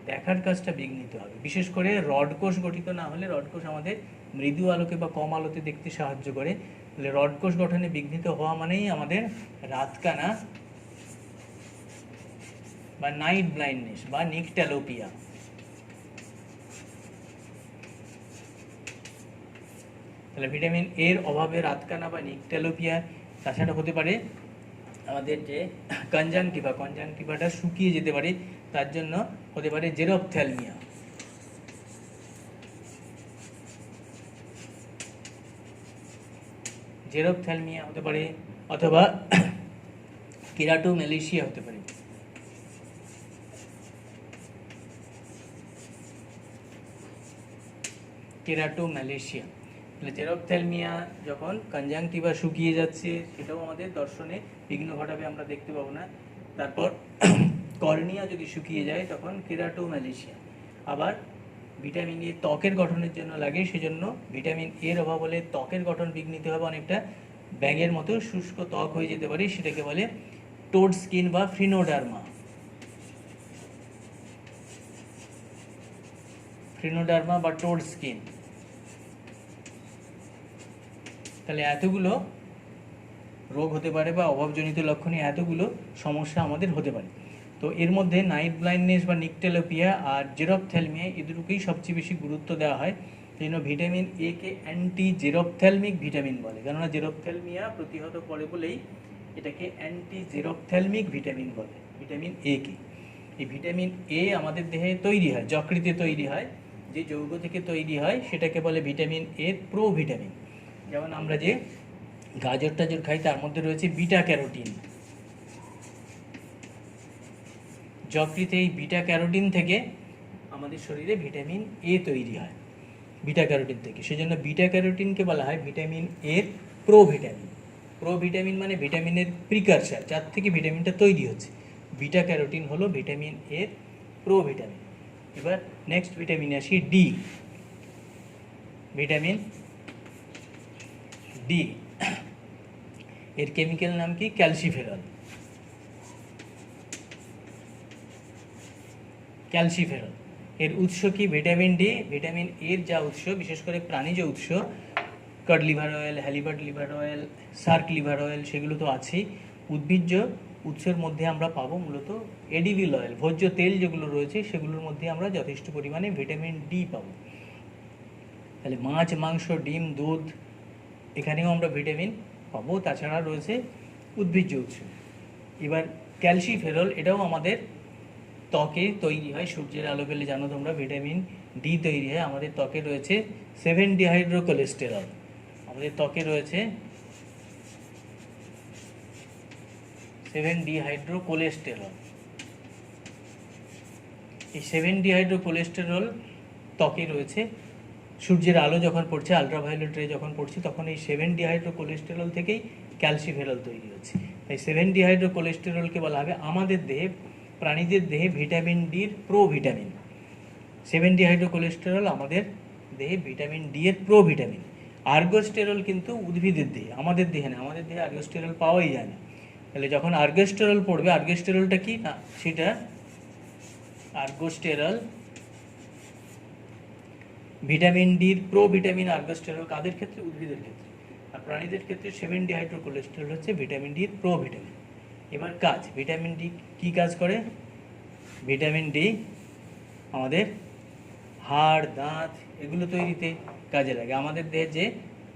S1: দেখার কাজটা বিঘ্নিত হবে। বিশেষ করে রডকোষ গঠিত না হলে, রডকোষ আমাদের মৃদু আলোকে বা কম আলোতে দেখতে সাহায্য করে। তাহলে রডকোষ গঠনে বিঘ্নিত হওয়া মানেই আমাদের রাতকানা বা নাইট ব্লাইন্ডনেস বা নিকট্যালোপিয়া। তাহলে ভিটামিন এর অভাবে রাতকানা বা নিকট্যালোপিয়া। তাছাড়া হতে পারে আমাদের যে কনজাংটিভাটা শুকিয়ে যেতে পারে, তার জন্য হতে পারে জেরপ্থ্যালমিয়া। জেরপ্থ্যালমিয়া হতে পারে, অথবা কেরাটোম্যালেশিয়া হতে পারে। কেরাটোম্যালেশিয়া। তাহলে জেরপ্থ্যালমিয়া যখন কনজাংটিভা শুকিয়ে যাচ্ছে সেটাও আমাদের দর্শনে বিঘ্ন ঘটাবে, আমরা দেখতে পাবো না। তারপর কর্নিয়া যদি শুকিয়ে যায় তখন কেরাটোম্যালেশিয়া। আবার ভিটামিন এ ত্বকের গঠনের জন্য লাগে, সেজন্য ভিটামিন এর অভাব হলে ত্বকের গঠন বিঘ্নিত হবে, অনেকটা ব্যাঙের মতো শুষ্ক ত্বক হয়ে যেতে পারে, সেটাকে বলে টোড স্কিন বা ফ্রিনোডার্মা। ফ্রিনোডার্মা বা টোড স্কিন। তাহলে এতগুলো রোগ হতে পারে বা অভাবজনিত লক্ষণে এতগুলো সমস্যা আমাদের হতে পারে। তো এর মধ্যে নাইট ব্লাইন্ডনেস বা নিকটেলোপিয়া আর জেরপ্থ্যালমিয়া এই দুটোকেই সবচেয়ে বেশি গুরুত্ব দেওয়া হয়। সেই জন্য ভিটামিন এ কে অ্যান্টি জেরপ্থ্যালমিক ভিটামিন বলে, কেননা জেরপ্থ্যালমিয়া প্রতিহত করে বলেই এটাকে অ্যান্টি জেরপ্থ্যালমিক ভিটামিন বলে, ভিটামিন এ কে। এই ভিটামিন এ আমাদের দেহে তৈরি হয়, যকৃতে তৈরি হয়। যে যৌগ থেকে তৈরি হয় সেটাকে বলে ভিটামিন এ প্রো ভিটামিন। যেমন আমরা যে গাজর টাজর খাই তার মধ্যে রয়েছে বিটা ক্যারোটিন। যকৃতে এই বিটা ক্যারোটিন থেকে আমাদের শরীরে ভিটামিন এ তৈরি হয়, বিটা ক্যারোটিন থেকে। সেজন্য বিটা ক্যারোটিনকে বলা হয় ভিটামিন এর প্রো ভিটামিন। প্রো ভিটামিন মানে ভিটামিনের প্রিকারসার, যার থেকে ভিটামিনটা তৈরি হচ্ছে। বিটা ক্যারোটিন হলো ভিটামিন এর প্রো ভিটামিন। এবার নেক্সট ভিটামিনে আসি, ডি। ভিটামিন ডি এর কেমিক্যাল নাম কি? ক্যালসিফেরল। ক্যালসিফেরল এর উৎস কি? Vitamin D. ভিটামিন এর যা উৎস, বিশেষ করে প্রাণীজ উৎস, cod liver oil, halibut liver oil, shark liver oil, সেগুলো তো আছেই। উদ্ভিজ্জ উৎসের মধ্যে আমরা পাবো মূলত এডিবল অয়েল, ভোজ্য তেল যেগুলো রয়েছে সেগুলোর মধ্যে আমরা যথেষ্ট পরিমাণে ভিটামিন ডি পাবো। তাহলে মাছ, মাংস, ডিম, দুধ, এখানেও আমরা ভিটামিন পাবো। তাছাড়া রয়েছে উদ্ভিজ্জ উৎস। এবার ক্যালসিফেরল, এটাও আমাদের ত্বকে তৈরি হয়। সূর্যের আলো পেলে জানো তোমরা ভিটামিন ডি তৈরি হয়। আমাদের ত্বকে রয়েছে 7-ডিহাইড্রোকোলেস্টেরল। আমাদের ত্বকে রয়েছে 7-ডিহাইড্রোকোলেস্টেরল। এই 7-ডিহাইড্রোকোলেস্টেরল ত্বকে রয়েছে। সূর্যের আলো যখন পড়ছে, আলট্রাভায়োলেট রে যখন পড়ছে, তখন এই 7-ডিহাইড্রোকোলেস্টেরল থেকেই ক্যালসিফেরল তৈরি হচ্ছে। তাই 7-ডিহাইড্রোকোলেস্টেরলকে বলা হবে আমাদের দেহে, প্রাণীদের দেহে ভিটামিন ডির প্রো ভিটামিন। 7-ডিহাইড্রোকোলেস্টেরল আমাদের দেহে ভিটামিন ডি এর প্রো ভিটামিন। আর্গোস্টেরল কিন্তু উদ্ভিদের দেহে, আমাদের দেহে না। আমাদের দেহে আর্গোস্টেরল পাওয়াই যায় না। তাহলে যখন আর্গোস্টেরল পড়বে, আর্গোস্টেরলটা কি না, সেটা আর্গোস্টেরল ভিটামিন ডির প্রো ভিটামিন। আর্গোস্টেরল কাদের ক্ষেত্রে? উদ্ভিদের ক্ষেত্রে। আর প্রাণীদের ক্ষেত্রে 7-ডিহাইড্রোকোলেস্টেরল হচ্ছে ভিটামিন ডির প্রো ভিটামিন। এবার কাজ, ভিটামিন ডি কি কাজ করে? ভিটামিন ডি আমাদের হাড়, দাঁত এগুলো তৈরিতে কাজে লাগে। আমাদের দেহে যে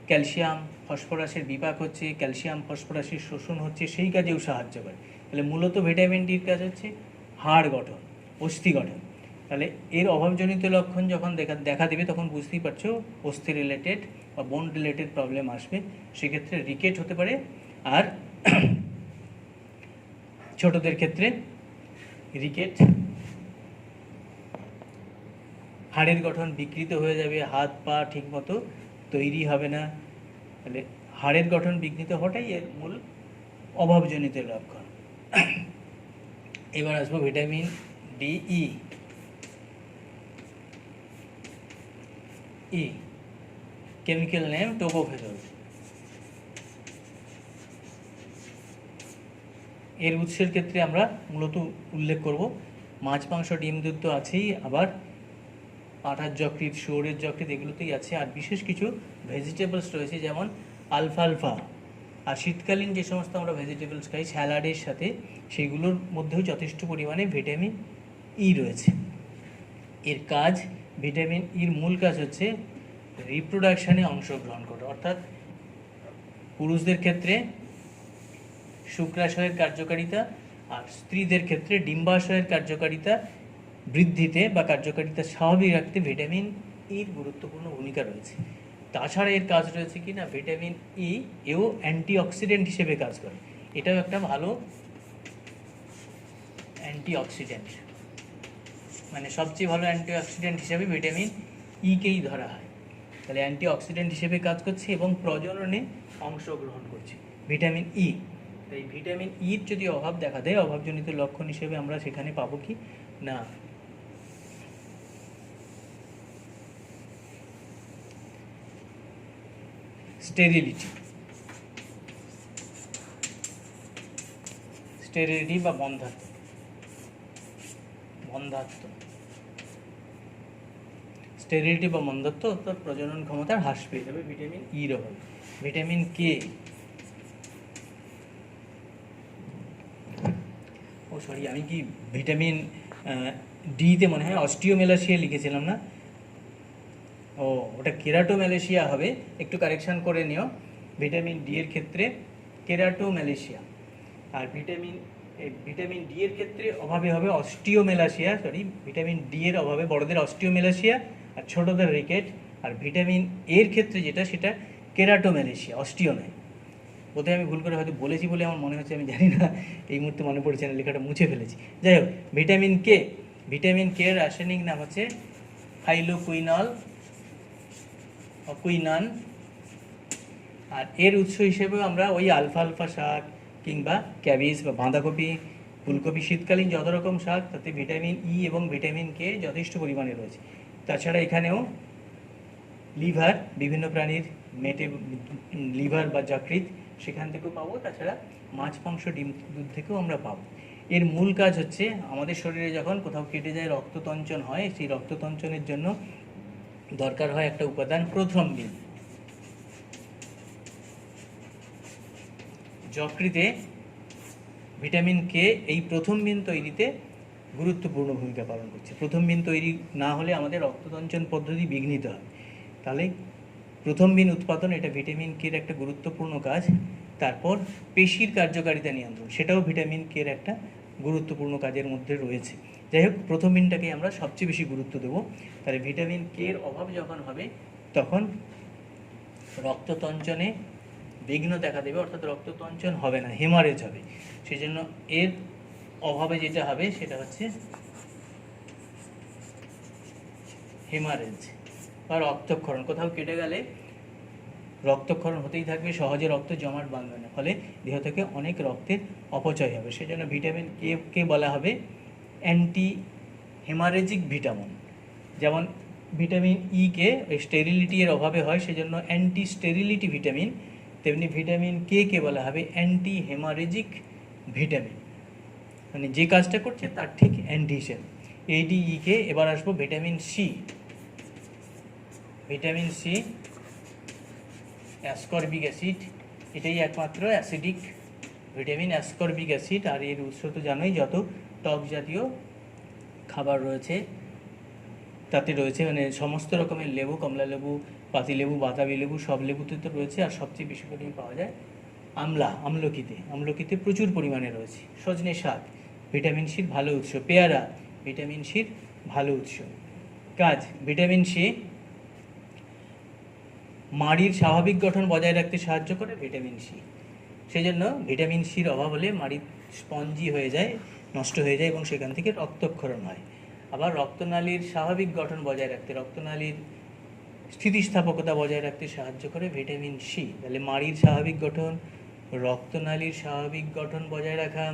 S1: ক্যালসিয়াম ফসফরাসের বিপাক হচ্ছে, ক্যালসিয়াম ফসফরাসের শোষণ হচ্ছে, সেই কাজেও সাহায্য করে। তাহলে মূলত ভিটামিন ডির কাজ হচ্ছে হাড় গঠন, অস্থি গঠন। তাহলে এর অভাবজনিত লক্ষণ যখন দেখা দেবে তখন বুঝতেই পারছো অস্থি রিলেটেড বা বোন রিলেটেড প্রবলেম আসবে। সেক্ষেত্রে রিকেট হতে পারে। আর ছোটদের ক্ষেত্রে রিকেট, হাড়ের গঠন বিকৃত হয়ে যাবে, হাত পা ঠিকমতো তৈরি হবে না। তাহলে হাড়ের গঠন বিকৃত হওয়াটাই এর মূল অভাবজনিত লক্ষণ। এবার আসবো ভিটামিন ডি ই। ই কেমিক্যাল নেম টোকোফেরল। এর উৎসের ক্ষেত্রে আমরা মূলত উল্লেখ করব মাছ, মাংস, ডিম, দুধ তো আছেই, আবার পাঁঠার যকৃৎ, শুয়োরের যকৃৎ এগুলোতেই আছে। আর বিশেষ কিছু ভেজিটেবলস রয়েছে, যেমন আলফালফা। আর শীতকালীন যে সমস্ত আমরা ভেজিটেবলস খাই স্যালাডের সাথে, সেগুলোর মধ্যেও যথেষ্ট পরিমাণে ভিটামিন ই রয়েছে। এর কাজ, ভিটামিন ইর মূল কাজ হচ্ছে রিপ্রোডাকশানে অংশগ্রহণ করা, অর্থাৎ পুরুষদের ক্ষেত্রে শুক্রাশয়ের কার্যকারিতা, আর স্ত্রীদের ক্ষেত্রে ডিম্বাশয়ের কার্যকারিতা বৃদ্ধিতে বা কার্যকারিতা স্বাভাবিক রাখতে ভিটামিন ইর গুরুত্বপূর্ণ ভূমিকা রয়েছে। তাছাড়া এর কাজ রয়েছে কি না, ভিটামিন ই এও অ্যান্টিঅক্সিডেন্ট হিসেবে কাজ করে। এটাও একটা ভালো অ্যান্টিঅক্সিডেন্ট, মানে সবচেয়ে ভালো অ্যান্টিঅক্সিডেন্ট হিসেবে ভিটামিন ইকেই ধরা হয়। তাহলে অ্যান্টিঅক্সিডেন্ট হিসেবে কাজ করছে এবং প্রজননে অংশগ্রহণ করছে ভিটামিন ই। তাই ভিটামিন ইর যদি অভাব দেখা দেয়, অভাবজনিত লক্ষণ হিসেবে আমরা সেখানে পাবো কি না স্টেরিলিটি বা বন্ধ্যাত্ব। স্টেরিলিটি বা বন্ধ্যাত্ব অর্থাৎ প্রজনন ক্ষমতার হ্রাস পেয়ে যাবে ভিটামিন ইর অভাবে। ভিটামিন কে, আমি কি ভিটামিন ডিতে মনে হয় অস্টিওমেলাসিয়া লিখেছিলাম না? ওটা কেরাটোম্যালেশিয়া হবে, একটু কারেকশান করে নিও। ভিটামিন ডি এর ক্ষেত্রে কেরাটোম্যালেশিয়া, আর ভিটামিন ডি এর ক্ষেত্রে অভাবে হবে অস্টিওমেলাসিয়া। ভিটামিন ডি এর অভাবে বড়দের অস্টিওমেলাসিয়া আর ছোটদের রিকেট। আর ভিটামিন এর ক্ষেত্রে যেটা, সেটা কেরাটোম্যালেশিয়া, অস্টিও নয়। বোধহয় আমি ভুল করে হয়তো বলেছি বলে আমার মনে হচ্ছে, আমি জানি না, এই মুহূর্তে মনে পড়ছে না, লেখাটা মুছে ফেলেছি। যাই হোক, ভিটামিন কে এর রাসায়নিক নাম হচ্ছে কুইনান। আর এর উৎস হিসেবেও আমরা ওই আলফালফা শাক কিংবা ক্যাবেজ বা বাঁধাকপি, ফুলকপি, শীতকালীন যত রকম শাক, তাতে ভিটামিন ই এবং ভিটামিন কে যথেষ্ট পরিমাণে রয়েছে। তাছাড়া এখানেও লিভার, বিভিন্ন প্রাণীর লিভার বা যকৃৎ, সেখান থেকেও পাবো। তাছাড়া মাছ, মাংস, ডিম, দুধ থেকেও আমরা পাবো। এর মূল কাজ হচ্ছে আমাদের শরীরে যখন কোথাও কেটে যায়, রক্ততঞ্চন হয়, সেই রক্ততঞ্চনের জন্য দরকার হয় একটা উপাদান প্রথ্রম্বিন। যকৃতে ভিটামিন কে এই প্রথম্বিন তৈরিতে গুরুত্বপূর্ণ ভূমিকা পালন করছে। প্রথম্বিন তৈরি না হলে আমাদের রক্ততঞ্চন পদ্ধতি বিঘ্নিত হয়। তাহলে প্রথম্বিন উৎপাদন, এটা ভিটামিন কে এর একটা গুরুত্বপূর্ণ কাজ। তারপর পেশির কার্যকারিতা নিয়ন্ত্রণ, সেটাও ভিটামিন কে এর একটা গুরুত্বপূর্ণ কাজের মধ্যে রয়েছে। যাই হোক, প্রথম্বিনটাকে আমরা সবচেয়ে বেশি গুরুত্ব দেবো। তাহলে ভিটামিন কে এর অভাব যখন হবে, তখন রক্ততঞ্চনে বিঘ্ন দেখা দেবে, অর্থাৎ রক্ততঞ্চন হবে না, হেমারেজ হবে। সেই জন্য এর অভাবে যেটা হবে সেটা হচ্ছে হেমারেজ বা রক্তক্ষরণ। কোথাও কেটে গেলে রক্তক্ষরণ হতেই থাকবে, সহজে রক্ত জমাট বাঁধবে না, ফলে দেহ থেকে অনেক রক্তের অপচয় হবে। সেই জন্য ভিটামিন কে বলা হবে অ্যান্টি হেমারেজিক ভিটামিন। যেমন ভিটামিন ই কে স্টেরিলিটি এর অভাবে হয়, সেজন্য অ্যান্টি স্টেরিলিটি ভিটামিন, তেমনি ভিটামিন কে বলা হবে অ্যান্টি হেমারেজিক ভিটামিন, মানে যে কাজটা করছে তার ঠিক অ্যান্টি হিসেবে। কে। এবার আসবো vitamin C. Vitamin C ascorbic acid, এটাই একমাত্র অ্যাসিডিক ভিটামিন, অ্যাসকর্বিক অ্যাসিড। আর এর উৎস তো জানোই, যত টক জাতীয় খাবার রয়েছে তাতে রয়েছে, মানে সমস্ত রকমের লেবু, কমলা লেবু, পাতিলেবু, বাতাবি লেবু, সব লেবুতে তো রয়েছে। আর সবচেয়ে বেশি পরিমাণে পাওয়া যায় আমলকিতে প্রচুর পরিমাণে রয়েছে। সজনে শাক ভিটামিন সির ভালো উৎস, পেয়ারা ভিটামিন সির ভালো উৎস। কাজ, ভিটামিন সি মাড়ির স্বাভাবিক গঠন বজায় রাখতে সাহায্য করে ভিটামিন সি। সেই জন্য ভিটামিন সির অভাব হলে মাড়ির স্পঞ্জি হয়ে যায়, নষ্ট হয়ে যায় এবং সেখান থেকে রক্তক্ষরণ হয়। আবার রক্তনালীর স্বাভাবিক গঠন বজায় রাখতে, রক্তনালীর স্থিতিস্থাপকতা বজায় রাখতে সাহায্য করে ভিটামিন সি। তাহলে মাড়ির স্বাভাবিক গঠন, রক্তনালীর স্বাভাবিক গঠন বজায় রাখা,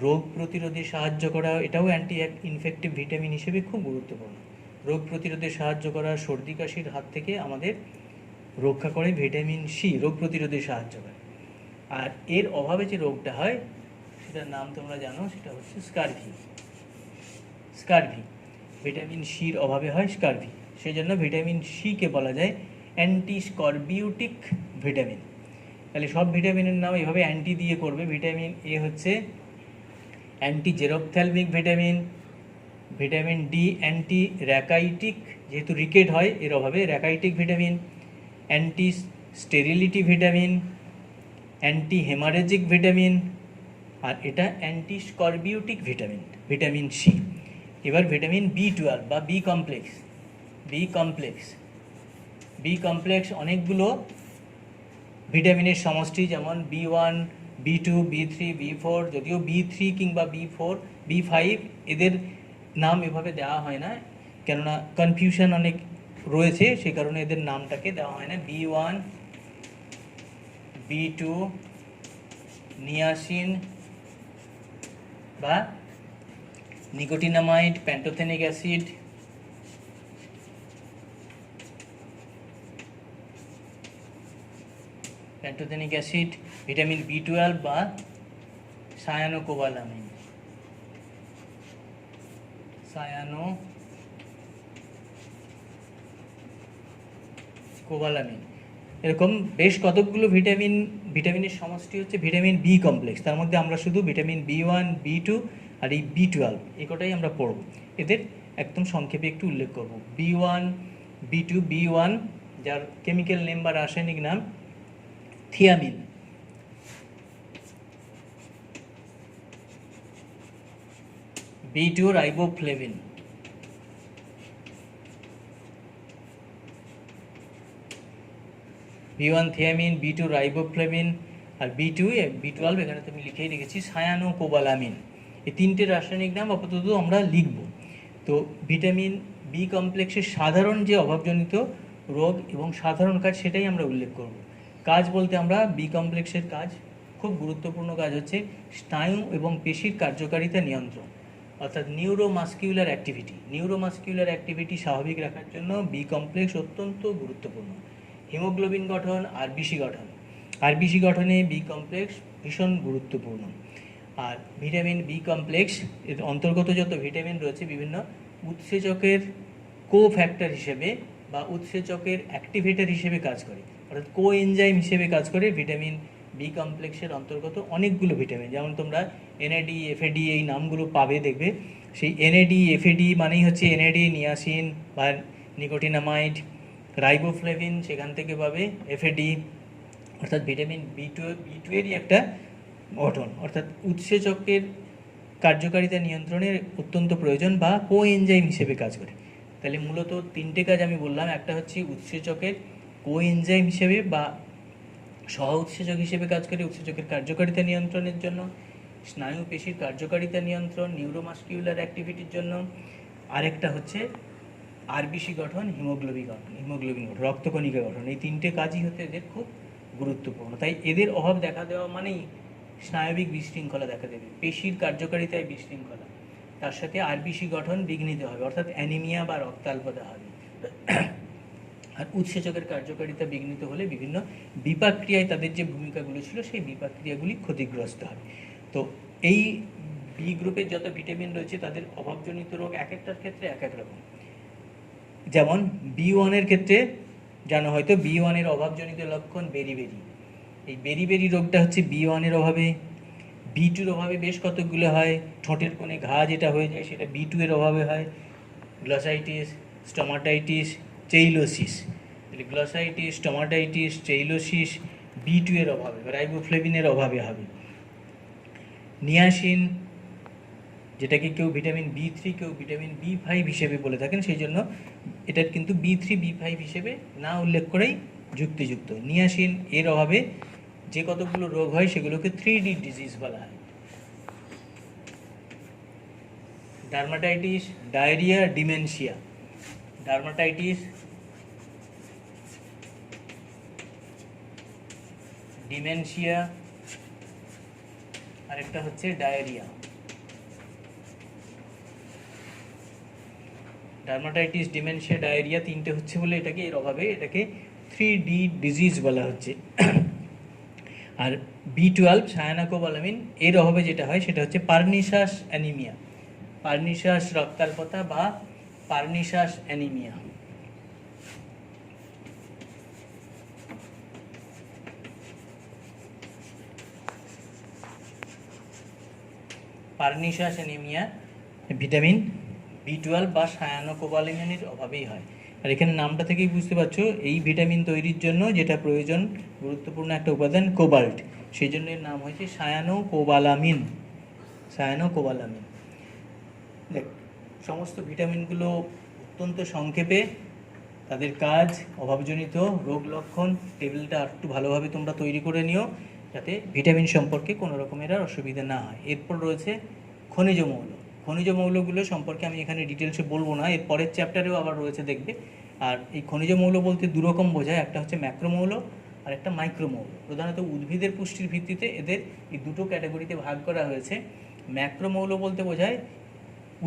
S1: রোগ প্রতিরোধে সাহায্য করা, এটাও অ্যান্টি ইনফেক্টিভ ভিটামিন হিসেবে খুব গুরুত্বপূর্ণ। রোগ প্রতিরোধে সাহায্য করা, সর্দি কাশির হাত থেকে আমাদের রক্ষা করে ভিটামিন সি, রোগ প্রতিরোধে সাহায্য করে। আর এর অভাবে যে রোগটা হয় সেটার নাম তোমরা জানো, সেটা হচ্ছে স্কারভি। স্কারভি ভিটামিন সির অভাবে হয় স্কারভি। সেই জন্য ভিটামিন সিকে বলা যায় অ্যান্টি স্করবিউটিক ভিটামিন। তাহলে সব ভিটামিনের নাম এভাবে অ্যান্টি দিয়ে করবে। ভিটামিন এ হচ্ছে anti xerophthalmic vitamin, vitamin D anti rachitic, যেহেতু রিকেট হয় এর অভাবে, rachitic vitamin, anti sterility vitamin, anti haemorrhagic vitamin, আর এটা anti scorbutic vitamin, vitamin C. এবার ভিটামিন বি12 বা বি কমপ্লেক্স। বি কমপ্লেক্স অনেকগুলো ভিটামিনের সমষ্টি, যেমন বি1, বি2, বি3, বি4। যদিও বি3 কিংবা বি4, বি5 এদের নাম এভাবে দেওয়া হয় না, কেননা কনফিউশন অনেক রয়েছে, সেই কারণে এদের নামটাকে দেওয়া হয় না। বি1, বি2, নিয়াসিন বা নিকোটিনামাইড, প্যান্টোথেনিক অ্যাসিড, ভিটামিন বি12 বা সায়ানোকোবালামিন, এরকম বেশ কতকগুলো ভিটামিনের সমষ্টি হচ্ছে ভিটামিন বি কমপ্লেক্স। তার মধ্যে আমরা শুধু ভিটামিন বি1, বি2 আর এই বি12 এই কটাই আমরা পড়ব। এদের একদম সংক্ষেপে একটু উল্লেখ করব। বি1, বি2, বি1 যার কেমিক্যাল নেম বা রাসায়নিক নাম thiamine, B2 riboflavin, B one thiamine, B2 riboflavin, আর বি12 এখানে তো আমি লিখেই রেখেছি সায়ানোকোবালামিন। এই তিনটে রাসায়নিক নাম আপাতত আমরা লিখব। তো ভিটামিন বি কমপ্লেক্সের সাধারণ যে অভাবজনিত রোগ এবং সাধারণ কাজ সেটাই আমরা উল্লেখ করব। কাজ বলতে আমরা বি কমপ্লেক্সের কাজ, খুব গুরুত্বপূর্ণ কাজ হচ্ছে স্নায়ু এবং পেশির কার্যকারিতা নিয়ন্ত্রণ, অর্থাৎ নিউরোমাস্কিউলার অ্যাক্টিভিটি স্বাভাবিক রাখার জন্য বি কমপ্লেক্স অত্যন্ত গুরুত্বপূর্ণ। হিমোগ্লোবিন গঠন, আরবিসি গঠনে বি কমপ্লেক্স ভীষণ গুরুত্বপূর্ণ। আর ভিটামিন বি কমপ্লেক্স এর অন্তর্গত যত ভিটামিন রয়েছে বিভিন্ন উৎসেচকের কোফ্যাক্টর হিসেবে বা উৎসেচকের অ্যাক্টিভেটর হিসেবে কাজ করে, অর্থাৎ কোএনজাইম হিসেবে কাজ করে ভিটামিন বি কমপ্লেক্সের অন্তর্গত অনেকগুলো ভিটামিন। যেমন তোমরা এনএডি, এফএডি এই নামগুলো পাবে, দেখবে সেই এনএডি, এফএডি মানেই হচ্ছে এনএডি, নিয়াসিন বা নিকোটিনামাইড, রাইবোফ্লেভিন সেখান থেকে পাবে এফএডি, অর্থাৎ ভিটামিন বি টু এরই একটা গঠন, অর্থাৎ উৎসেচকের কার্যকারিতা নিয়ন্ত্রণের অত্যন্ত প্রয়োজন বা কোএনজাইম হিসেবে কাজ করে। তাহলে মূলত তিনটে কাজ আমি বললাম। একটা হচ্ছে উৎসেচকের কোএনজাইম হিসেবে বা সহ উৎসেচক হিসেবে কাজ করে উৎসেচকের কার্যকারিতা নিয়ন্ত্রণের জন্য, স্নায়ু পেশির কার্যকারিতা নিয়ন্ত্রণ, নিউরোমাস্কিউলার অ্যাক্টিভিটির জন্য, আরেকটা হচ্ছে আরবিসি গঠন, হিমোগ্লোবিন গঠন, রক্তকণিকা গঠন। এই তিনটে কাজই হচ্ছে এদের খুব গুরুত্বপূর্ণ। তাই এদের অভাব দেখা দেওয়া মানেই স্নায়বিক বিশৃঙ্খলা দেখা দেবে, পেশির কার্যকারিতায় বিশৃঙ্খলা, তার সাথে আরবিসি গঠন বিঘ্নিত হবে, অর্থাৎ অ্যানিমিয়া বা রক্তাল্পতা হবে। আর উৎসেচকের কার্যকারিতা বিঘ্নিত হলে বিভিন্ন বিপাক ক্রিয়ায় তাদের যে ভূমিকাগুলো ছিল সেই বিপাক ক্রিয়াগুলি ক্ষতিগ্রস্ত হবে। তো এই বি গ্রুপের যত ভিটামিন রয়েছে তাদের অভাবজনিত রোগ এক একটার ক্ষেত্রে এক এক রকম। যেমন বি1 ক্ষেত্রে জানো হয়তো বি1 অভাবজনিত লক্ষণ বেরিবেরি। এই বেরিবেরি রোগটা হচ্ছে বি1 অভাবে। বি2 অভাবে বেশ কতগুলো হয়। ঠোঁটের কোণে ঘা যেটা হয়ে যায় সেটা বি2 অভাবে হয়। Glossitis, stomatitis, cheilosis. Glossitis, stomatitis, cheilosis B two অভাবে, রাইবোফ্লেভিনের অভাবে হবে। নিয়াসিন, যেটাকে কেউ ভিটামিন বি3, কেউ ভিটামিন বি5 হিসেবে বলে থাকেন, সেই জন্য এটা কিন্তু বি3, বি5 হিসেবে না উল্লেখ করেই যুক্তিযুক্ত। নিয়াসিন এর অভাবে যে কতগুলো রোগ হয় সেগুলোকে 3D ডিজিজ বলা হয়। Dermatitis, diarrhoea, dementia. Dermatitis, dementia, আরেকটা হচ্ছে ডায়রিয়া। ডার্মাটাইটিস, ডিমেনশিয়া, ডায়রিয়া তিনটে হচ্ছে বলে এটাকে এর অভাবে এটাকে 3D ডিজিজ বলা হচ্ছে। আর B12 সায়ানাকোবালামিন এর অভাবে যেটা হয় সেটা হচ্ছে পারনিশাস অ্যানিমিয়া, পারনিশাস রক্তাল্পতা বা পারনিশাস অ্যানিমিয়া। পারনিশাস অ্যানিমিয়া ভিটামিন B12 বা সায়ানোকোবালামিনের অভাবেই হয়। আর এখানে নামটা থেকেই বুঝতে পারছো এই ভিটামিন তৈরির জন্য যেটা প্রয়োজন গুরুত্বপূর্ণ একটা উপাদান কোবাল্ট, সেই জন্য এর নাম হয়েছে সায়ানোকোবালামিন। সায়ানোকোবালামিন। দেখ, সমস্ত ভিটামিনগুলো অত্যন্ত সংক্ষেপে তাদের কাজ, অভাবজনিত রোগ লক্ষণ, টেবিলটা আর একটু ভালোভাবে তোমরা তৈরি করে নিও যাতে ভিটামিন সম্পর্কে কোনো রকমের আর অসুবিধা না হয়। এরপর রয়েছে খনিজ মৌল। খনিজ মৌলগুলো সম্পর্কে আমি এখানে ডিটেলসে বলবো না, এর পরের চ্যাপ্টারেও আবার রয়েছে দেখবে। আর এই খনিজ মৌল বলতে দুরকম বোঝায়, একটা হচ্ছে ম্যাক্রোমৌল আর একটা মাইক্রোমৌল। প্রধানত উদ্ভিদের পুষ্টির ভিত্তিতে এদের এই দুটো ক্যাটাগরিতে ভাগ করা হয়েছে। ম্যাক্রোমৌল বলতে বোঝায়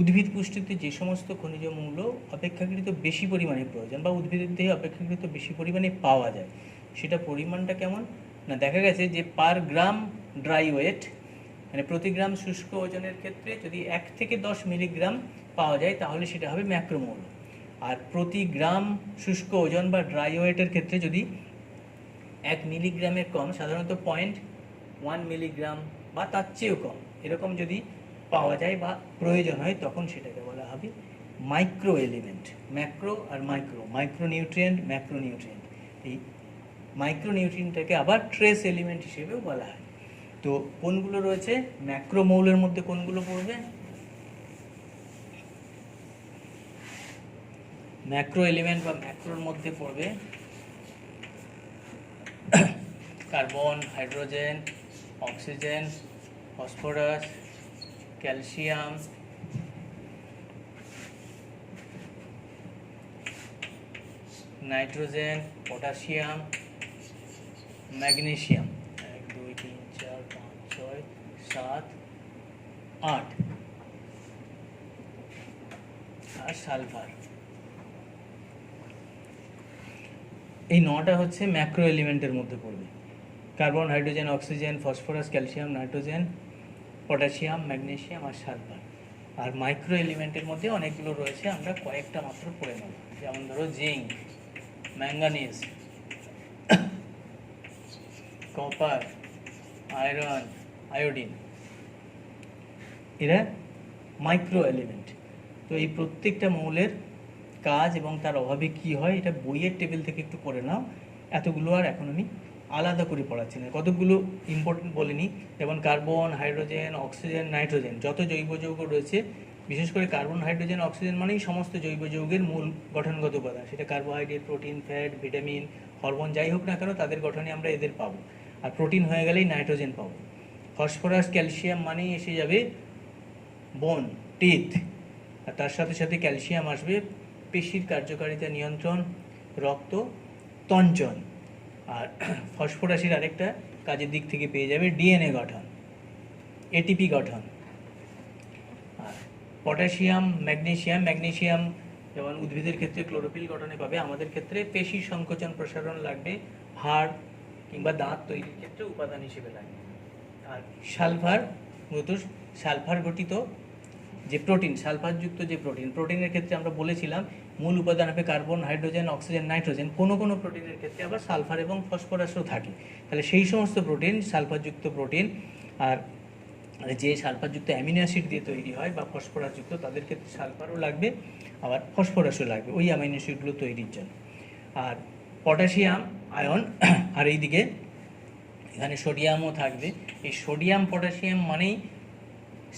S1: উদ্ভিদ পুষ্টিতে যে সমস্ত খনিজ মৌল অপেক্ষাকৃত বেশি পরিমাণে প্রয়োজন বা উদ্ভিদের দেহে অপেক্ষাকৃত বেশি পরিমাণে পাওয়া যায়, সেটা পরিমাণটা কেমন না, দেখা গেছে যে পার গ্রাম ড্রাই ওয়েট, মানে প্রতি গ্রাম শুষ্ক ওজনের ক্ষেত্রে যদি 1 থেকে 10 মিলিগ্রাম পাওয়া যায় তাহলে সেটা হবে ম্যাক্রোমৌল। আর প্রতি গ্রাম শুষ্ক ওজন বা ড্রাই ওয়েটের ক্ষেত্রে যদি 1 মিলিগ্রামের কম, সাধারণত 0.1 মিলিগ্রাম বা তার চেয়েও কম এরকম যদি পাওয়া যায় বা প্রয়োজন হয় তখন সেটাকে বলা হবে মাইক্রো এলিমেন্ট। ম্যাক্রো আর মাইক্রো, মাইক্রোনিউট্রিয়েন্ট, ম্যাক্রোনিউট্রিয়েন্ট। এই মাইক্রোনিউট্রিয়েন্টটাকে আবার ট্রেস এলিমেন্ট হিসেবেও বলা হয়। তো কোনগুলো রয়েছে ম্যাক্রোমৌলের মধ্যে, কোনগুলো পড়বে? ম্যাক্রো এলিমেন্ট বা ম্যাক্রোর মধ্যে পড়বে carbon, hydrogen, oxygen, phosphorus, calcium, nitrogen, potassium, magnesium. 1 2 3 4 5 6 7 8 আর সালফার। এই 9টা হচ্ছে ম্যাক্রো এলিমেন্টের মধ্যে পড়বে। Carbon, hydrogen, oxygen, phosphorus, calcium, nitrogen, potassium, magnesium আর সালফার। আর মাইক্রো এলিমেন্টের মধ্যে অনেকগুলো রয়েছে, আমরা কয়েকটা মাত্র পড়ে নেব। যেমন ধরো zinc, manganese, copper, iron, iodine, এরা মাইক্রো এলিমেন্ট। তো এই প্রত্যেকটা মৌলের কাজ এবং তার অভাবে কি হয় এটা বইয়ের টেবিল থেকে একটু করে নাও। এতগুলো আর এখন আমি আলাদা করে পড়াচ্ছি না। কতগুলো ইম্পর্টেন্ট বলে নিই, যেমন কার্বন, হাইড্রোজেন, অক্সিজেন, নাইট্রোজেন, যত জৈব যৌগ রয়েছে, বিশেষ করে কার্বন, হাইড্রোজেন, অক্সিজেন মানেই সমস্ত জৈব যৌগের মূল গঠনগত উপাদান। সেটা carbohydrate, protein, fat, vitamin, hormone যাই হোক না কেন তাদের গঠনে আমরা এদের পাবো। আর প্রোটিন হয়ে গেলেই নাইট্রোজেন পাবো। ফসফরাস, ক্যালসিয়াম মানেই এসে যাবে বোন, টিথ। আর তার সাথে সাথে ক্যালসিয়াম আসবে পেশির কার্যকারিতা নিয়ন্ত্রণ, রক্ত তঞ্চন। আর ফসফরাসের আরেকটা কাজের দিক থেকে পেয়ে যাবে ডিএনএ গঠন, এটিপি গঠন। আর পটাশিয়াম, ম্যাগনেসিয়াম, ম্যাগনেসিয়াম যেমন উদ্ভিদের ক্ষেত্রে ক্লোরোফিল গঠনে পাবে, আমাদের ক্ষেত্রে পেশি সংকোচন প্রসারণ লাগবে, হাড় কিংবা দাঁত তৈরির ক্ষেত্রে উপাদান হিসেবে লাগবে। আর সালফার মূলত সালফার গঠিত যে প্রোটিন, সালফারযুক্ত যে প্রোটিনের ক্ষেত্রে আমরা বলেছিলাম মূল উপাদান হবে কার্বন, হাইড্রোজেন, অক্সিজেন, নাইট্রোজেন। কোনো কোনো প্রোটিনের ক্ষেত্রে আবার সালফার এবং ফসফরাসও থাকে। তাহলে সেই সমস্ত প্রোটিন সালফারযুক্ত প্রোটিন। আর যে সালফারযুক্ত অ্যামিনো অ্যাসিড দিয়ে তৈরি হয় বা ফসফরাসযুক্ত, তাদের ক্ষেত্রে সালফারও লাগবে আবার ফসফরাসও লাগবে ওই অ্যামিনো অ্যাসিডগুলো তৈরির জন্য। আর পটাশিয়াম আয়ন, আর এইদিকে এখানে সোডিয়ামও থাকবে। এই সোডিয়াম পটাশিয়াম মানেই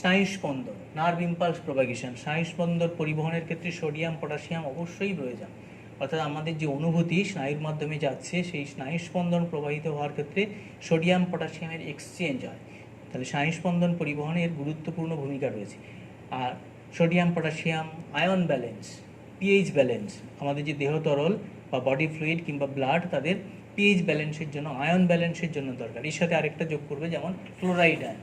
S1: স্নায়ুস্পন্দন, নার্ভ ইম্পালস প্রোপাগেশন। স্নায়ুস্পন্দন পরিবহনের ক্ষেত্রে সোডিয়াম পটাশিয়াম অবশ্যই প্রয়োজন। অর্থাৎ আমাদের যে অনুভূতি স্নায়ুর মাধ্যমে যাচ্ছে, সেই স্নায়ুস্পন্দন প্রবাহিত হওয়ার ক্ষেত্রে সোডিয়াম পটাশিয়ামের এক্সচেঞ্জ হয়। তাহলে স্নায়ুস্পন্দন পরিবহনের গুরুত্বপূর্ণ ভূমিকা রয়েছে। আর sodium potassium, ion balance, pH balance, আমাদের যে দেহ তরল বা বডি ফ্লুইড কিংবা ব্লাড তাদের পিএইচ ব্যালেন্সের জন্য, আয়ন ব্যালেন্সের জন্য দরকার। এর সাথে আরেকটা যোগ করবে যেমন ক্লোরাইড আয়ন,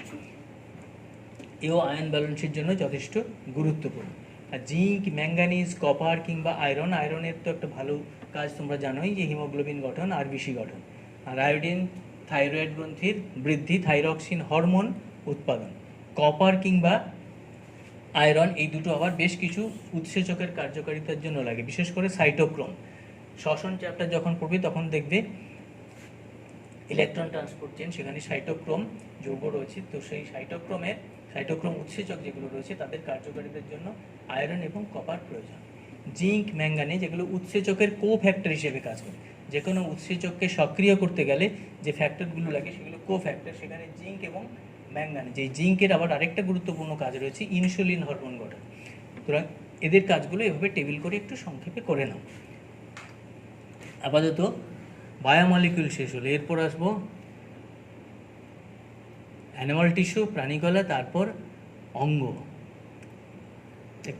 S1: এও আয়ন ব্যালেন্সের জন্য যথেষ্ট গুরুত্বপূর্ণ। আর জিঙ্ক, ম্যাঙ্গানিজ, কপার কিংবা আয়রন, আয়রনের তো একটা ভালো কাজ তোমরা জানোই যে হিমোগ্লোবিন গঠন, আরবিসি গঠন। আর আয়োডিন থাইরয়েড গ্রন্থির বৃদ্ধি, থাইরক্সিন হরমোন উৎপাদন। কপার কিংবা আয়রন এই দুটো আবার বেশ কিছু উৎসেচকের কার্যকারিতার জন্য লাগে, বিশেষ করে সাইটোক্রোম। শ্বসন চ্যাপ্টার যখন পড়বে তখন দেখবে ইলেকট্রন ট্রান্সপোর্ট চেন, সেখানে সাইটোক্রোম যৌগ রয়েছে। তো সেই সাইটোক্রোম উৎসেচক যেগুলো রয়েছে তাদের কার্যকারিতার জন্য আয়রন এবং কপার প্রয়োজন। জিঙ্ক, ম্যাঙ্গানিজ যেগুলো উৎসেচকের কো ফ্যাক্টর হিসেবে কাজ করে। যে কোনো উৎসেচককে সক্রিয় করতে গেলে যে ফ্যাক্টরগুলো লাগে সেগুলো কো ফ্যাক্টর, সেখানে জিঙ্ক এবং ম্যাঙ্গানিজ। এই জিঙ্কের আবার আরেকটা গুরুত্বপূর্ণ কাজ রয়েছে ইনসুলিন হরমোন গঠন। সুতরাং এদের কাজগুলো এভাবে টেবিল করে একটু সংক্ষেপে করে নাও। আপাতত বায়োমলিকিউল শেষ হলো, এরপর আসবো অ্যানিমাল টিস্যু, প্রাণীকলা, তারপর অঙ্গ।